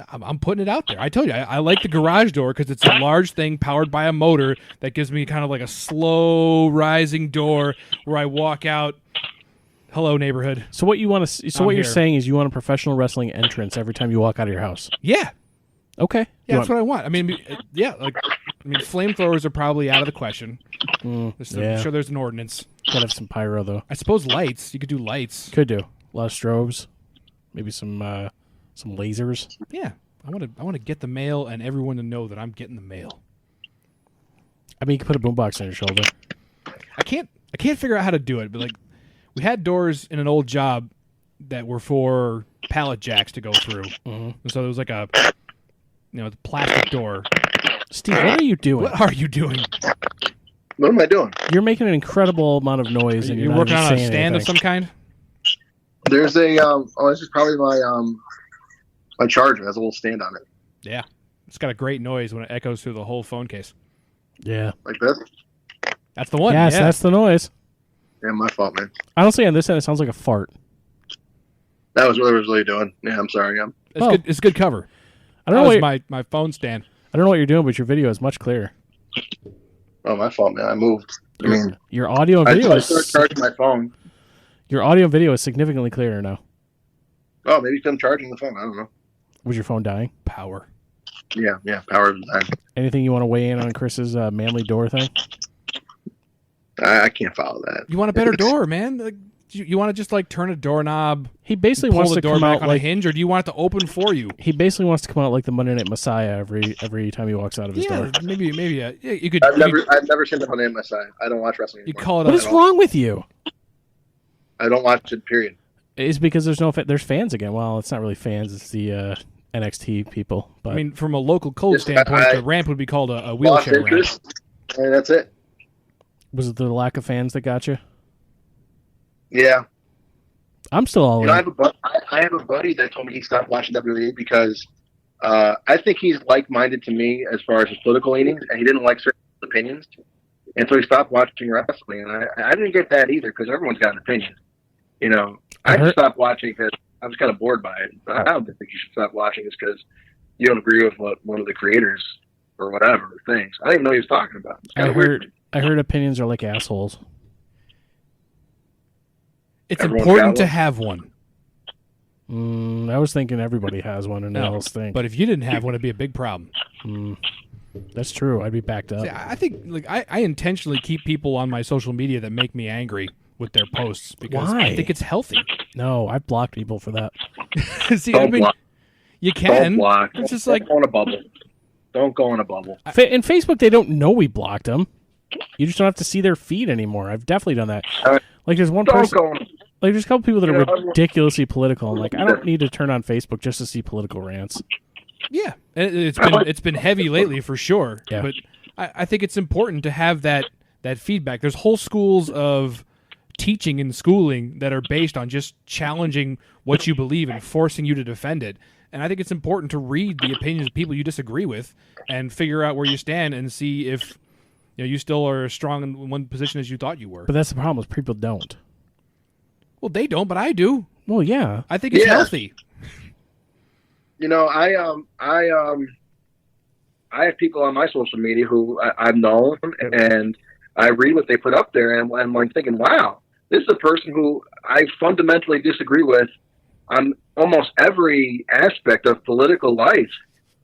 I'm putting it out there. I told you, I like the garage door because it's a large thing powered by a motor that gives me kind of like a slow rising door where I walk out. Hello, neighborhood. So what you want to? So I'm what you're here. saying is you want a professional wrestling entrance every time you walk out of your house. Yeah, Okay. yeah, that's what I want. I mean, flamethrowers are probably out of the question. Yeah. I'm sure there's an ordinance. Gotta have some pyro though. I suppose lights. You could do lights. Could do a lot of strobes, maybe some lasers. Yeah, I want to get the mail and everyone to know that I'm getting the mail. I mean, you could put a boombox on your shoulder. I can't figure out how to do it, but like we had doors in an old job that were for pallet jacks to go through. Mhm. And so there was like a the plastic door. Steve, what are you doing? What are you doing? What am I doing? You're making an incredible amount of noise, and You're not working even on a saying stand of anything. some kind? There's a this is probably my charger. It has a little stand on it, Yeah. It's got a great noise when it echoes through the whole phone case. Yeah. like this. That's the one. Yes, yeah. that's the noise. Yeah, my fault, man. Honestly, on this end, it sounds like a fart. That was what I was really doing. Yeah, I'm sorry. It's Oh. good. It's a good cover. I don't know. That What was my phone stand. I don't know what you're doing, but your video is much clearer. Oh, my fault, man. I moved. I mean, Your audio and video I started is charging my phone. your audio and video is significantly clearer now. Oh, maybe I'm charging the phone. I don't know. Was your phone dying? Power. Yeah, power of design. Anything you want to weigh in on Chris's manly door thing? I can't follow that. You want a better door, man? Like, you want to just like turn a doorknob, He basically pull wants the to door come back out on like a hinge, or do you want it to open for you? he basically wants to come out like the Monday Night Messiah every time he walks out of his Yeah, door. maybe. Yeah, you could. I've never seen the Monday on my side. I don't watch wrestling You anymore. call it What a. is wrong with you? I don't watch it. Period. It's because there's fans again. Well, it's not really fans. It's the NXT people. But I mean, from a local code Yes, standpoint, I- the ramp would be called a Lost wheelchair ramp. interest. And that's it. was it the lack of fans that got you? Yeah. I'm still all You in. know, I have a buddy that told me he stopped watching WWE because I think he's like-minded to me as far as his political leanings, and he didn't like certain opinions, and so he stopped watching wrestling. And I didn't get that either because everyone's got an opinion. You know, I I heard- just stopped watching because I was kind of bored by it. I don't think you should stop watching just because you don't agree with what one of the creators or whatever thinks. I didn't even know what he was talking about. It's I kind of weird. I heard opinions are like assholes. It's Everyone's important got to one. have one, I was thinking everybody has one, and they No, all stink. but if you didn't have one, it'd be a big problem. That's true. I'd be backed up. See, I think like I intentionally keep people on my social media that make me angry with their posts because Why? I think it's healthy. No, I've blocked people for that. See, I Don't mean, block. you Don't can. block. It's just Don't like go in a bubble. Don't go in a bubble. In Facebook, they don't know we blocked them. You just don't have to see their feed anymore. I've definitely done that. Like, there's one Don't person. go in. Like, there's a couple people that You are know, ridiculously political. I'm like, I don't need to turn on Facebook just to see political rants. yeah, and it's been heavy lately for sure. Yeah. But I think it's important to have that feedback. There's whole schools of teaching and schooling that are based on just challenging what you believe and forcing you to defend it. And I think it's important to read the opinions of people you disagree with and figure out where you stand and see if you still are as strong in one position as you thought you were. But that's the problem is people don't. Well, they don't, but I do. Well, yeah. I think it's Yeah. healthy. You know, I have people on my social media who I've known, and I read what they put up there, and I'm like thinking, wow, this is a person who I fundamentally disagree with on almost every aspect of political life.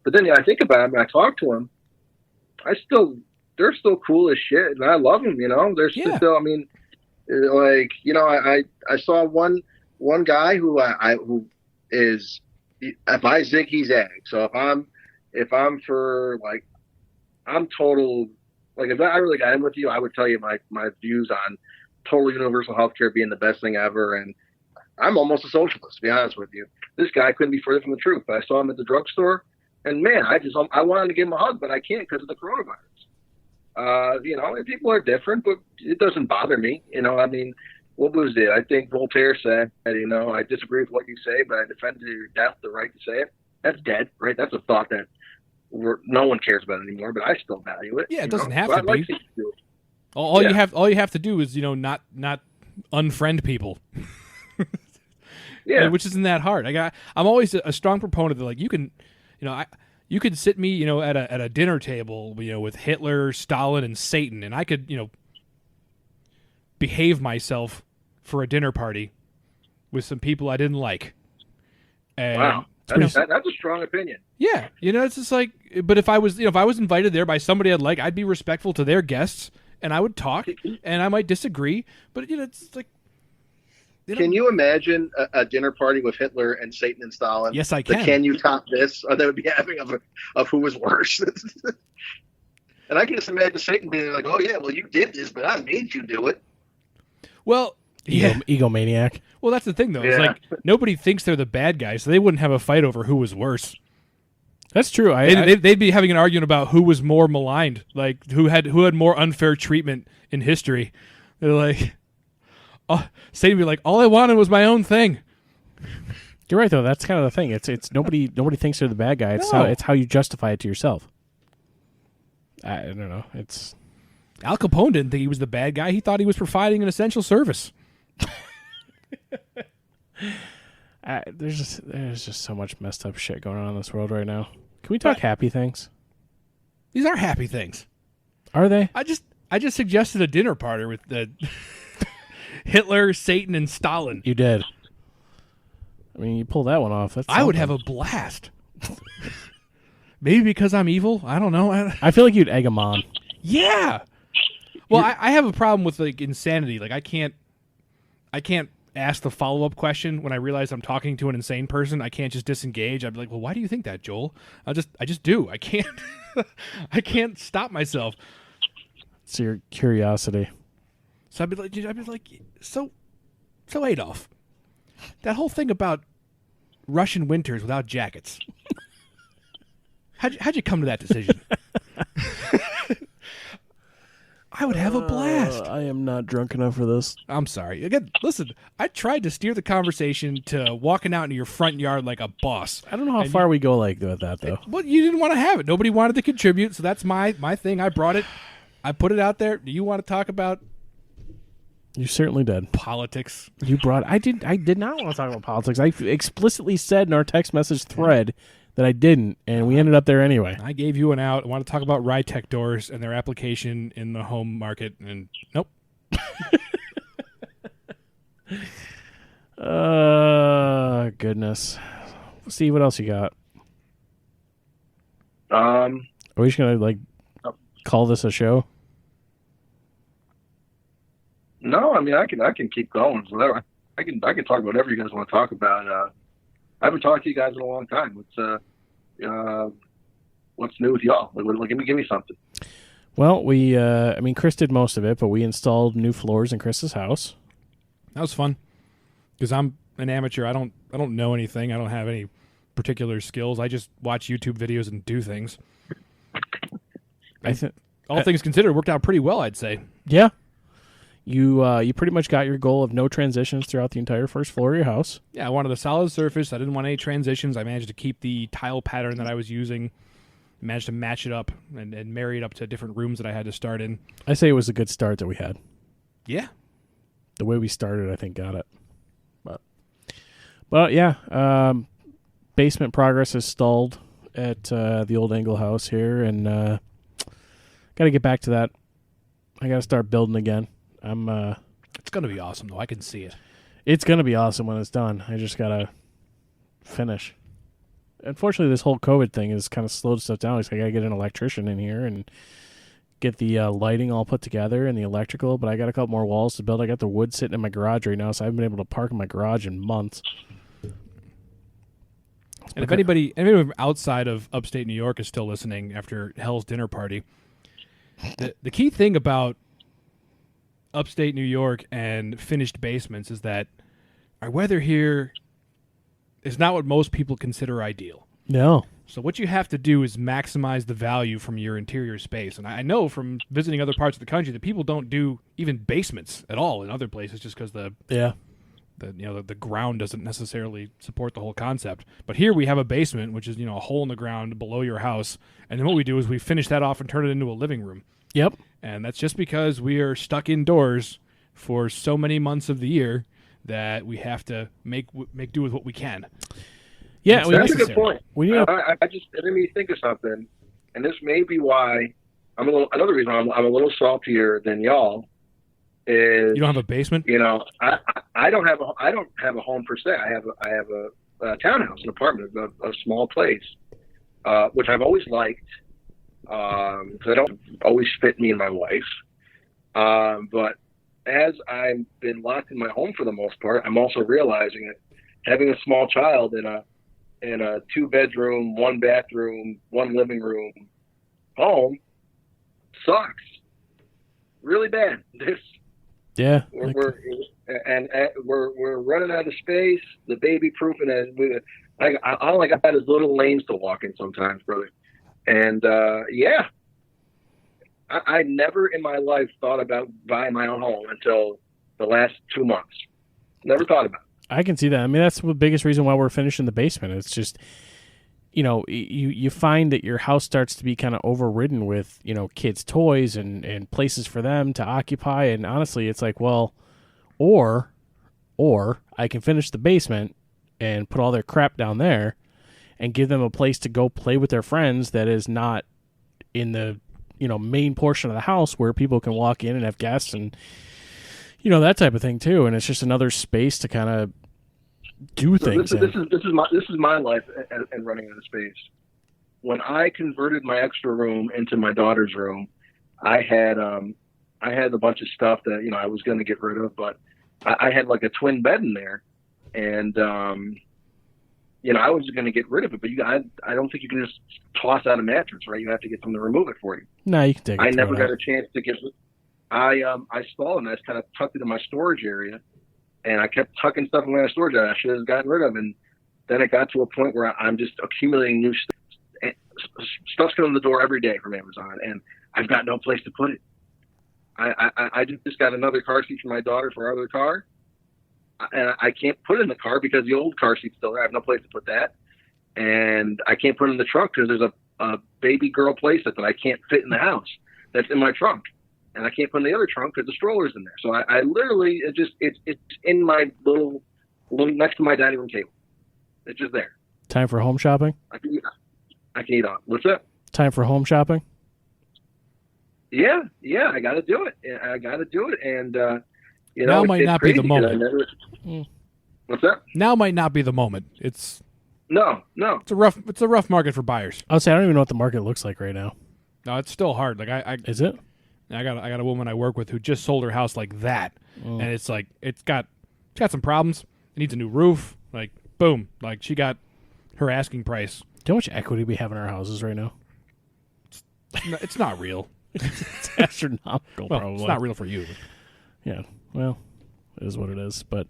But then I think about it and I talk to them, they're still cool as shit, and I love them. You know, they're Yeah. still. I mean, like I saw one one guy who is, if I zig, he zag. So if I'm for like, I'm total, like if I really got in with you, I would tell you my views on total universal healthcare being the best thing ever. And I'm almost a socialist, to be honest with you. This guy couldn't be further from the truth. I saw him at the drugstore, and man, I wanted to give him a hug, but I can't because of the coronavirus. And people are different, but it doesn't bother me. I mean, what was it? I think Voltaire said, I disagree with what you say, but I defend to your death the right to say it. That's dead, right? That's a thought that no one cares about anymore, but I still value it. Yeah, it doesn't have so to be. to do it. All you have to do is not unfriend people. Yeah, which isn't that hard. I'm always a strong proponent that like you can, you could sit me at a dinner table with Hitler, Stalin, and Satan, and I could behave myself for a dinner party with some people I didn't like. And wow, that's a strong opinion. Yeah, it's just like, but if I was invited there by somebody I'd like, I'd be respectful to their guests, and I would talk, and I might disagree, but it's like. Can you imagine a dinner party with Hitler and Satan and Stalin? Yes, I can. Can you top this? Or they would be having of who was worse. And I can just imagine Satan being like, "Oh yeah, well you did this, but I made you do it." Well, egomaniac. Well, that's the thing though. It's like nobody thinks they're the bad guy, so they wouldn't have a fight over who was worse. That's true. They'd be having an argument about who was more maligned, like who had more unfair treatment in history. They're like. Oh, Satan would be like, all I wanted was my own thing. You're right though. That's kind of the thing. It's nobody thinks they're the bad guy. It's how you justify it to yourself. I don't know. It's Al Capone didn't think he was the bad guy. He thought he was providing an essential service. There's just so much messed up shit going on in this world right now. Can we talk happy things? These are happy things. Are they? I just suggested a dinner party with the. Hitler, Satan, and Stalin. You did. I mean, you pulled that one off. I would have a blast. Maybe because I'm evil. I don't know. I feel like you'd egg them on. Yeah. Well, I have a problem with like insanity. Like I can't ask the follow-up question when I realize I'm talking to an insane person. I can't just disengage. I'd be like, well, why do you think that, Joel? I just do. I can't. I can't stop myself. It's your curiosity. So I'd be like, so Adolf, that whole thing about Russian winters without jackets. How'd you come to that decision? I would have a blast. I am not drunk enough for this. I'm sorry. Again, listen, I tried to steer the conversation to walking out into your front yard like a boss. I don't know how far we go like with that, though. Well, you didn't want to have it. Nobody wanted to contribute, so that's my thing. I brought it. I put it out there. Do you want to talk about... You certainly did. Politics. You brought... I did not want to talk about politics. I explicitly said in our text message thread that I didn't, and we ended up there anyway. I gave you an out. I want to talk about Rytech doors and their application in the home market, and nope. Goodness. Steve, what else you got? Are we just gonna call this a show? No, I mean I can keep going. Whatever. I can talk about whatever you guys want to talk about. I haven't talked to you guys in a long time. What's new with y'all? Give me something. Well, Chris did most of it, but we installed new floors in Chris's house. That was fun because I'm an amateur. I don't know anything. I don't have any particular skills. I just watch YouTube videos and do things. All things considered, it worked out pretty well, I'd say. Yeah. You pretty much got your goal of no transitions throughout the entire first floor of your house. Yeah, I wanted a solid surface. I didn't want any transitions. I managed to keep the tile pattern that I was using. Managed to match it up and marry it up to different rooms that I had to start in. I say it was a good start that we had. Yeah. The way we started, I think, got it. But yeah, basement progress has stalled at the old Engel house here, and got to get back to that. I got to start building again. It's going to be awesome, though. I can see it. It's going to be awesome when it's done. I just got to finish. Unfortunately, this whole COVID thing has kind of slowed stuff down. I got to get an electrician in here and get the lighting all put together and the electrical, but I got a couple more walls to build. I got the wood sitting in my garage right now, so I haven't been able to park in my garage in months. And if anybody from outside of upstate New York is still listening after Hell's Dinner Party, the key thing about upstate New York and finished basements is that our weather here is not what most people consider ideal. No. So what you have to do is maximize the value from your interior space. And I know from visiting other parts of the country that people don't do even basements at all in other places just because the ground doesn't necessarily support the whole concept. But here we have a basement, which is, a hole in the ground below your house. And then what we do is we finish that off and turn it into a living room. Yep. And that's just because we are stuck indoors for so many months of the year that we have to make do with what we can. Yeah, that's a good point. I It made me think of something, and this may be why another reason I'm a little saltier than y'all is you don't have a basement. I don't have a home per se. I have a townhouse, an apartment, a small place, which I've always liked because I don't always fit me and my wife. But as I've been locked in my home for the most part, I'm also realizing that having a small child in a 2-bedroom, 1-bathroom, 1 living room home sucks really bad. Yeah, we're running out of space. The baby proofing all I got is little lanes to walk in sometimes, brother. And I never in my life thought about buying my own home until the last 2 months. Never thought about it. I can see that. I mean, that's the biggest reason why we're finishing the basement. It's just, you find that your house starts to be kind of overridden with, kids' toys and places for them to occupy. And honestly, it's like, well, or I can finish the basement and put all their crap down there and give them a place to go play with their friends that is not in the, main portion of the house where people can walk in and have guests and, that type of thing too. And it's just another space to kind of do things. This is my life and running out of space. When I converted my extra room into my daughter's room, I had a bunch of stuff that I was going to get rid of, but I had like a twin bed in there, and I was going to get rid of it. But I don't think you can just toss out a mattress, right? You have to get someone to remove it for you. No, you can take it. I never got a chance to get. I stalled and I just kind of tucked it in my storage area, and I kept tucking stuff in my storage area I should have gotten rid of. And then it got to a point where I'm just accumulating new stuff. Stuff's coming to the door every day from Amazon, and I've got no place to put it. I just got another car seat for my daughter for our other car, and I can't put it in the car because the old car seat's still there. I have no place to put that, and I can't put it in the trunk because there's a baby girl playset that I can't fit in the house that's in my trunk. And I can't put in the other trunk because the stroller's in there. So I literally, it's in my little next to my dining room table. It's just there. Time for home shopping? I can eat on. What's that? Time for home shopping? Yeah, I got to do it. And, now might not be the moment. What's that? Now might not be the moment. It's no. It's a rough market for buyers. I would say I don't even know what the market looks like right now. No, it's still hard. Like Is it? I got a woman I work with who just sold her house like that, and it's like it's got some problems. It needs a new roof. Like boom, like she got her asking price. Do you know how much equity we have in our houses right now? It's not real. It's astronomical. Well, probably. It's not real for you. Yeah. Well, it is what it is. But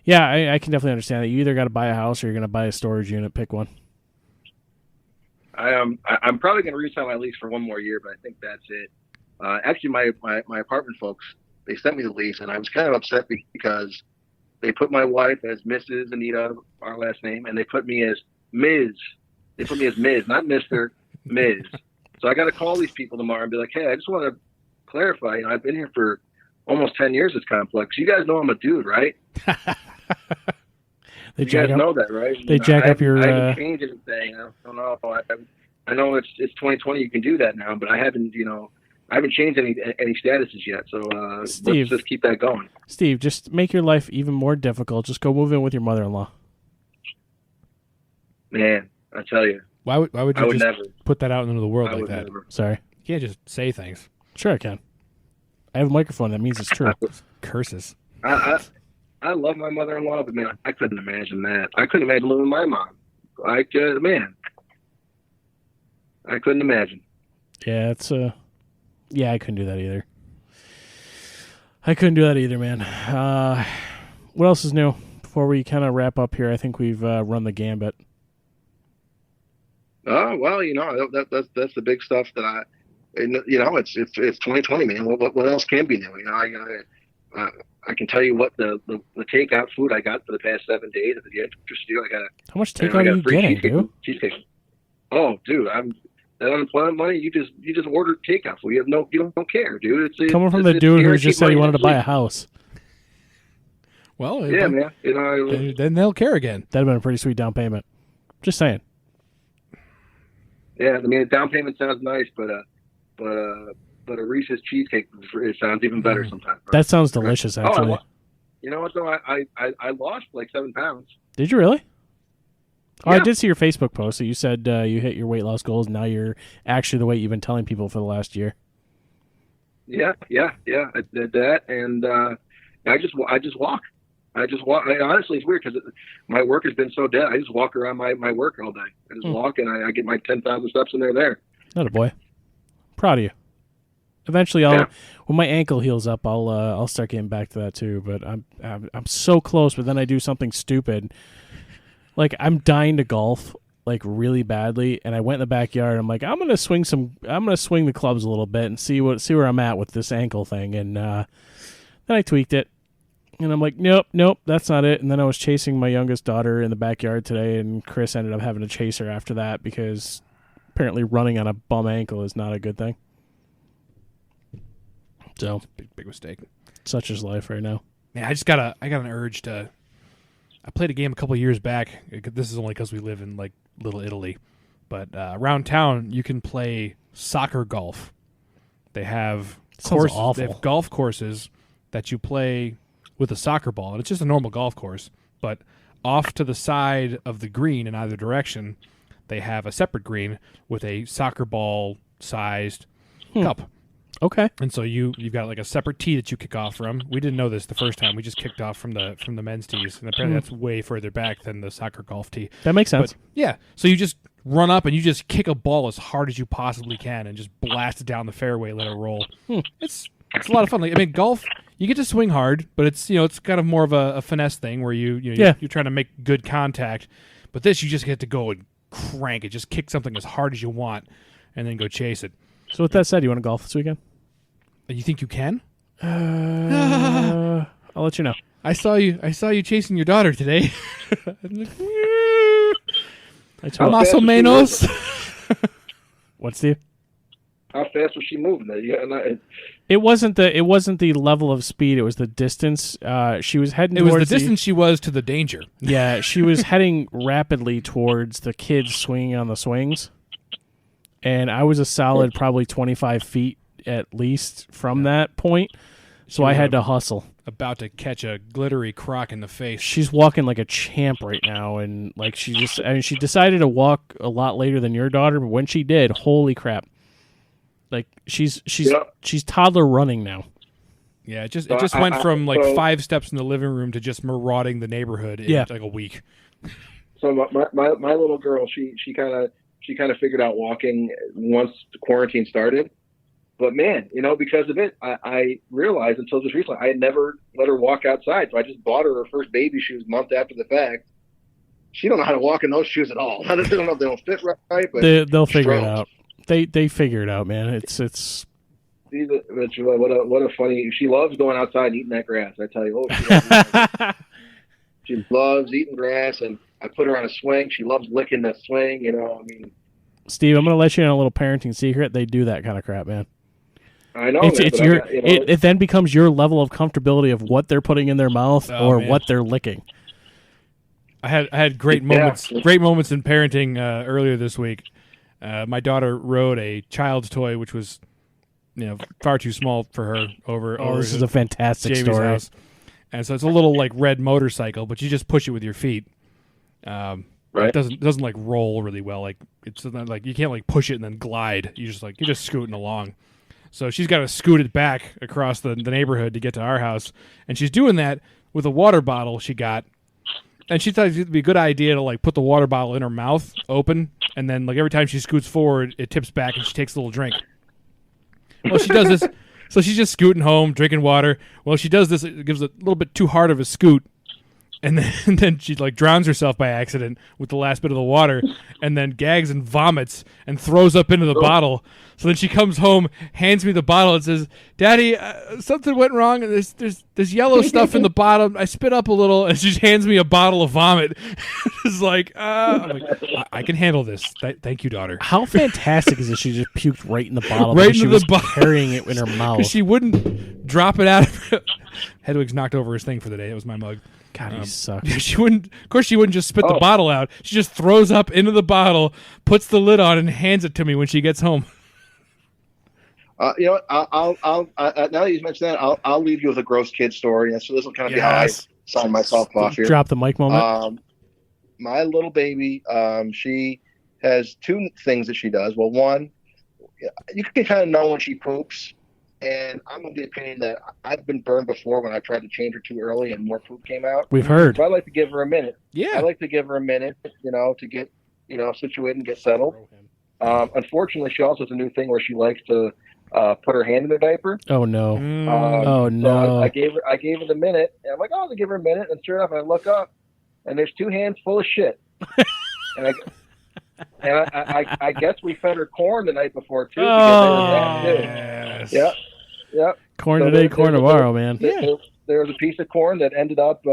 yeah, I can definitely understand that. You either got to buy a house or you're going to buy a storage unit. Pick one. I'm probably going to re-sign my lease for one more year, but I think that's it. Actually, my apartment folks, they sent me the lease, and I was kind of upset because they put my wife as Mrs. Anita, our last name, and they put me as Ms. They put me as Ms., not Mr., Ms. So I got to call these people tomorrow and be like, hey, I just want to clarify. I've been here for almost 10 years at Complex. You guys know I'm a dude, right? You guys know that, right? They jack up your... I haven't changed anything. I don't know. I know it's 2020. You can do that now, but I haven't changed any statuses yet, so Steve, let's just keep that going. Steve, just make your life even more difficult. Just go move in with your mother-in-law. Man, I tell you. Why would you just never put that out into the world like that? Never. Sorry. can't just say things. Sure, I can. I have a microphone. That means it's true. Curses. I love my mother-in-law, but man, I couldn't imagine that. I couldn't imagine living with my mom. I couldn't imagine. Yeah, it's yeah, I couldn't do that either. I couldn't do that either, man. What else is new? Before we kind of wrap up here, I think we've run the gambit. Well, that's the big stuff that it's 2020, man. What else can be new? I can tell you what the takeout food I got for the past 7 days at the Interest Deal. How much takeout are you getting, dude? Cheesecake. Oh, dude, that unemployment money. You just ordered takeout food. You don't care, dude. It's coming from the dude who just said he wanted to buy a house. Well, yeah, man. Then they'll care again. That'd have been a pretty sweet down payment. Just saying. Yeah, I mean, down payment sounds nice, but a Reese's cheesecake, it sounds even better sometimes. That sounds delicious, actually. You know what, though? I lost like 7 pounds. Did you really? Oh, Yeah. I did see your Facebook post. So you said you hit your weight loss goals. And now you're actually the weight you've been telling people for the last year. Yeah. I did that, and I just walk. Honestly, it's weird because my work has been so dead. I just walk around my work all day. I just walk, and I get my 10,000 steps in there. Not a boy. Proud of you. Eventually, when my ankle heals up, I'll start getting back to that too. But I'm so close. But then I do something stupid. Like I'm dying to golf, like really badly, and I went in the backyard. I'm like, I'm gonna swing the clubs a little bit and see where I'm at with this ankle thing. And then I tweaked it, and I'm like, nope, that's not it. And then I was chasing my youngest daughter in the backyard today, and Chris ended up having to chase her after that because apparently running on a bum ankle is not a good thing. So big mistake. Such is life right now. Man, I got an urge to. I played a game a couple of years back. This is only because we live in like Little Italy, but around town you can play soccer golf. They have awful. They have golf courses that you play with a soccer ball, and it's just a normal golf course. But off to the side of the green in either direction, they have a separate green with a soccer ball sized cup. Okay. And so you've got like a separate tee that you kick off from. We didn't know this the first time. We just kicked off from the men's tees, and apparently that's way further back than the soccer golf tee. That makes sense. But, yeah. So you just run up and you just kick a ball as hard as you possibly can and just blast it down the fairway, let it roll. It's a lot of fun. Like, I mean, golf, you get to swing hard, but it's it's kind of more of a finesse thing where you're trying to make good contact. But this, you just get to go and crank it, just kick something as hard as you want, and then go chase it. So with that said, you want to golf this weekend? You think you can? I'll let you know. I saw you chasing your daughter today. Más o menos. What, Steve? How fast was she moving? It wasn't the level of speed. It was the distance. She was heading. It was the distance she was to the danger. Yeah, she was heading rapidly towards the kids swinging on the swings, and I was a solid probably 25 feet at least from that point. So I had to hustle. About to catch a glittery crock in the face. She's walking like a champ right now, and like she decided to walk a lot later than your daughter, but when she did, holy crap! Like she's toddler running now. Yeah, it just went from like 5 steps in the living room to just marauding the neighborhood in like a week. So my little girl, she kind of figured out walking once the quarantine started. But man, because of it, I realized until just recently I had never let her walk outside. So I just bought her first baby shoes a month after the fact. She don't know how to walk in those shoes at all. I don't know if they don't fit right, but they'll figure it out. They figure it out, man. It's. See, what a funny. She loves going outside and eating that grass. I tell you, she loves eating grass, and I put her on a swing. She loves licking the swing. Steve, I'm going to let you in a little parenting secret. They do that kind of crap, man. I know. It then becomes your level of comfortability of what they're putting in their mouth what they're licking. I had great moments in parenting earlier this week. My daughter rode a child's toy, which was far too small for her. Over this is a fantastic Jamie's story. house. And so it's a little like red motorcycle, but you just push it with your feet. Right. It doesn't like roll really well. Like it's not like you can't like push it and then glide. You're just scooting along. So she's got to scoot it back across the neighborhood to get to our house, and she's doing that with a water bottle she got. And she thought it'd be a good idea to like put the water bottle in her mouth open, and then like every time she scoots forward, it tips back and she takes a little drink. Well, she does this, so she's just scooting home, drinking water. Well, she does this, it gives a little bit too hard of a scoot, and then she like drowns herself by accident with the last bit of the water, and then gags and vomits and throws up into the bottle. So then she comes home, hands me the bottle, and says, "Daddy, something went wrong. And there's yellow stuff in the bottom. I spit up a little." And she hands me a bottle of vomit. It's like, I'm like, I can handle this. Thank you, daughter. How fantastic is it? She just puked right in the bottle. Right because into she was the bottle. carrying it in her mouth. Because she wouldn't drop it out. Hedwig's knocked over his thing for the day. It was my mug. God, he sucks. She wouldn't. Of course, she wouldn't just spit the bottle out. She just throws up into the bottle, puts the lid on, and hands it to me when she gets home. You know what? I'll now that you mentioned that, I'll leave you with a gross kid story. And so this will kind of be how I sign myself off here. Drop the mic moment. My little baby, she has two things that she does. Well, one, you can kind of know when she poops. And I'm of the opinion that I've been burned before when I tried to change her too early and more poop came out. We've heard. So I like to give her a minute. Yeah. I like to give her a minute, to get, situated and get settled. Unfortunately, she also has a new thing where she likes to put her hand in the diaper. Oh no! Oh no! So I gave her the minute, and I'm like, oh, I'll give her a minute. And sure enough, I look up, and there's two hands full of shit. and I guess we fed her corn the night before too. Yes. Yeah. Corn today, corn tomorrow, man. There was a piece of corn that ended up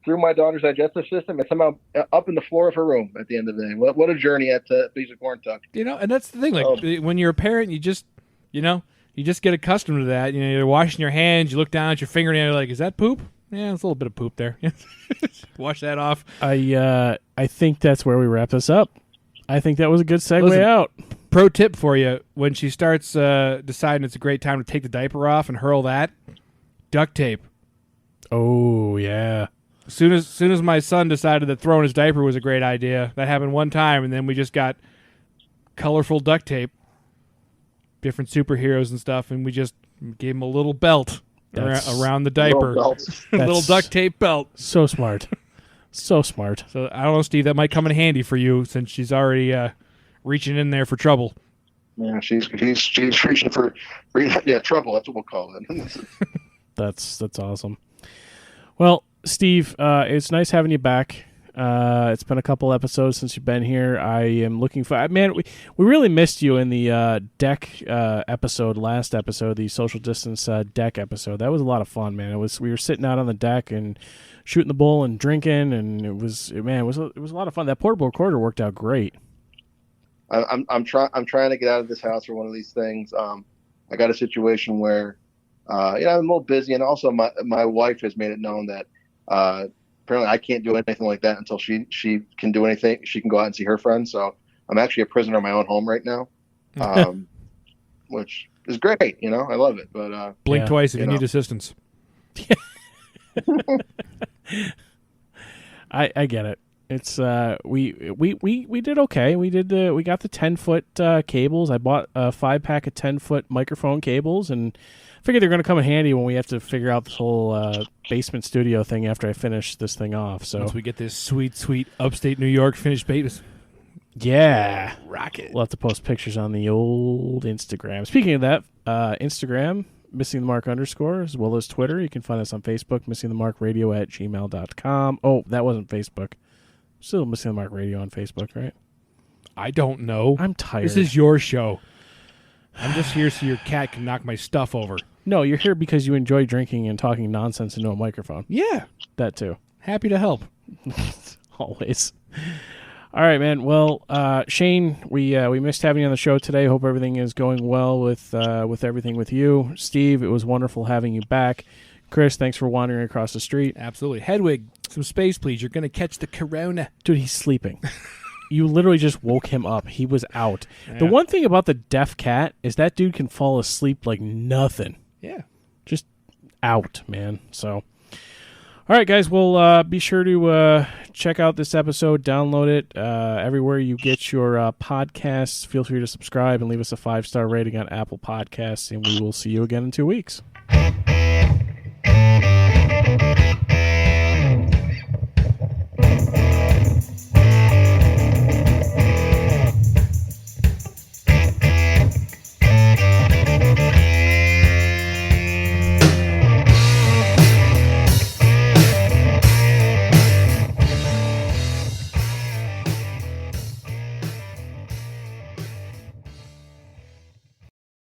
through my daughter's digestive system and somehow up in the floor of her room at the end of the day. What a journey that piece of corn took. And that's the thing. Like when you're a parent, you just get accustomed to that. You're washing your hands. You look down at your fingernail. You're like, is that poop? Yeah, there's a little bit of poop there. Wash that off. I think that's where we wrap this up. I think that was a good segue out. Pro tip for you: when she starts deciding it's a great time to take the diaper off and hurl that, duct tape. Oh yeah. As soon as my son decided that throwing his diaper was a great idea, that happened one time, and then we just got colorful duct tape, different superheroes and stuff, and we just gave him a little belt around the diaper, a little duct tape belt. So smart, so smart. So I don't know, Steve, that might come in handy for you since she's already reaching in there for trouble. Yeah, she's reaching for trouble. That's what we'll call it. That's awesome. Well, Steve, it's nice having you back. It's been a couple episodes since you've been here. I am looking for... Man, we really missed you in the deck episode, last episode, the social distance deck episode. That was a lot of fun, man. We were sitting out on the deck and shooting the bull and drinking, and it was a lot of fun. That portable recorder worked out great. I'm trying to get out of this house for one of these things. I got a situation where I'm a little busy, and also my wife has made it known that apparently I can't do anything like that until she can do anything. She can go out and see her friends. So I'm actually a prisoner in my own home right now, which is great. I love it. But blink twice if you need assistance. I get it. It's we did okay. We got the 10-foot cables. I bought a 5-pack of 10-foot microphone cables, and figured they're going to come in handy when we have to figure out this whole basement studio thing after I finish this thing off. So once we get this sweet upstate New York finished basement. Yeah, rocket. We'll have to post pictures on the old Instagram. Speaking of that, Instagram, Missing the Mark _ as well as Twitter. You can find us on Facebook, missingthemarkradio@gmail.com. Oh, that wasn't Facebook. Still Missing the Mark Radio on Facebook, right? I don't know. I'm tired. This is your show. I'm just here so your cat can knock my stuff over. No, you're here because you enjoy drinking and talking nonsense into a microphone. Yeah. That too. Happy to help. Always. All right, man. Well, Shane, we missed having you on the show today. Hope everything is going well with everything with you. Steve, it was wonderful having you back. Chris, thanks for wandering across the street. Absolutely. Hedwig, some space, please. You're going to catch the corona. Dude, he's sleeping. You literally just woke him up. He was out. Yeah. The one thing about the deaf cat is that dude can fall asleep like nothing. Yeah. Just out, man. So, all right, guys. Well, be sure to check out this episode, download it everywhere you get your podcasts. Feel free to subscribe and leave us a 5-star rating on Apple Podcasts, and we will see you again in 2 weeks.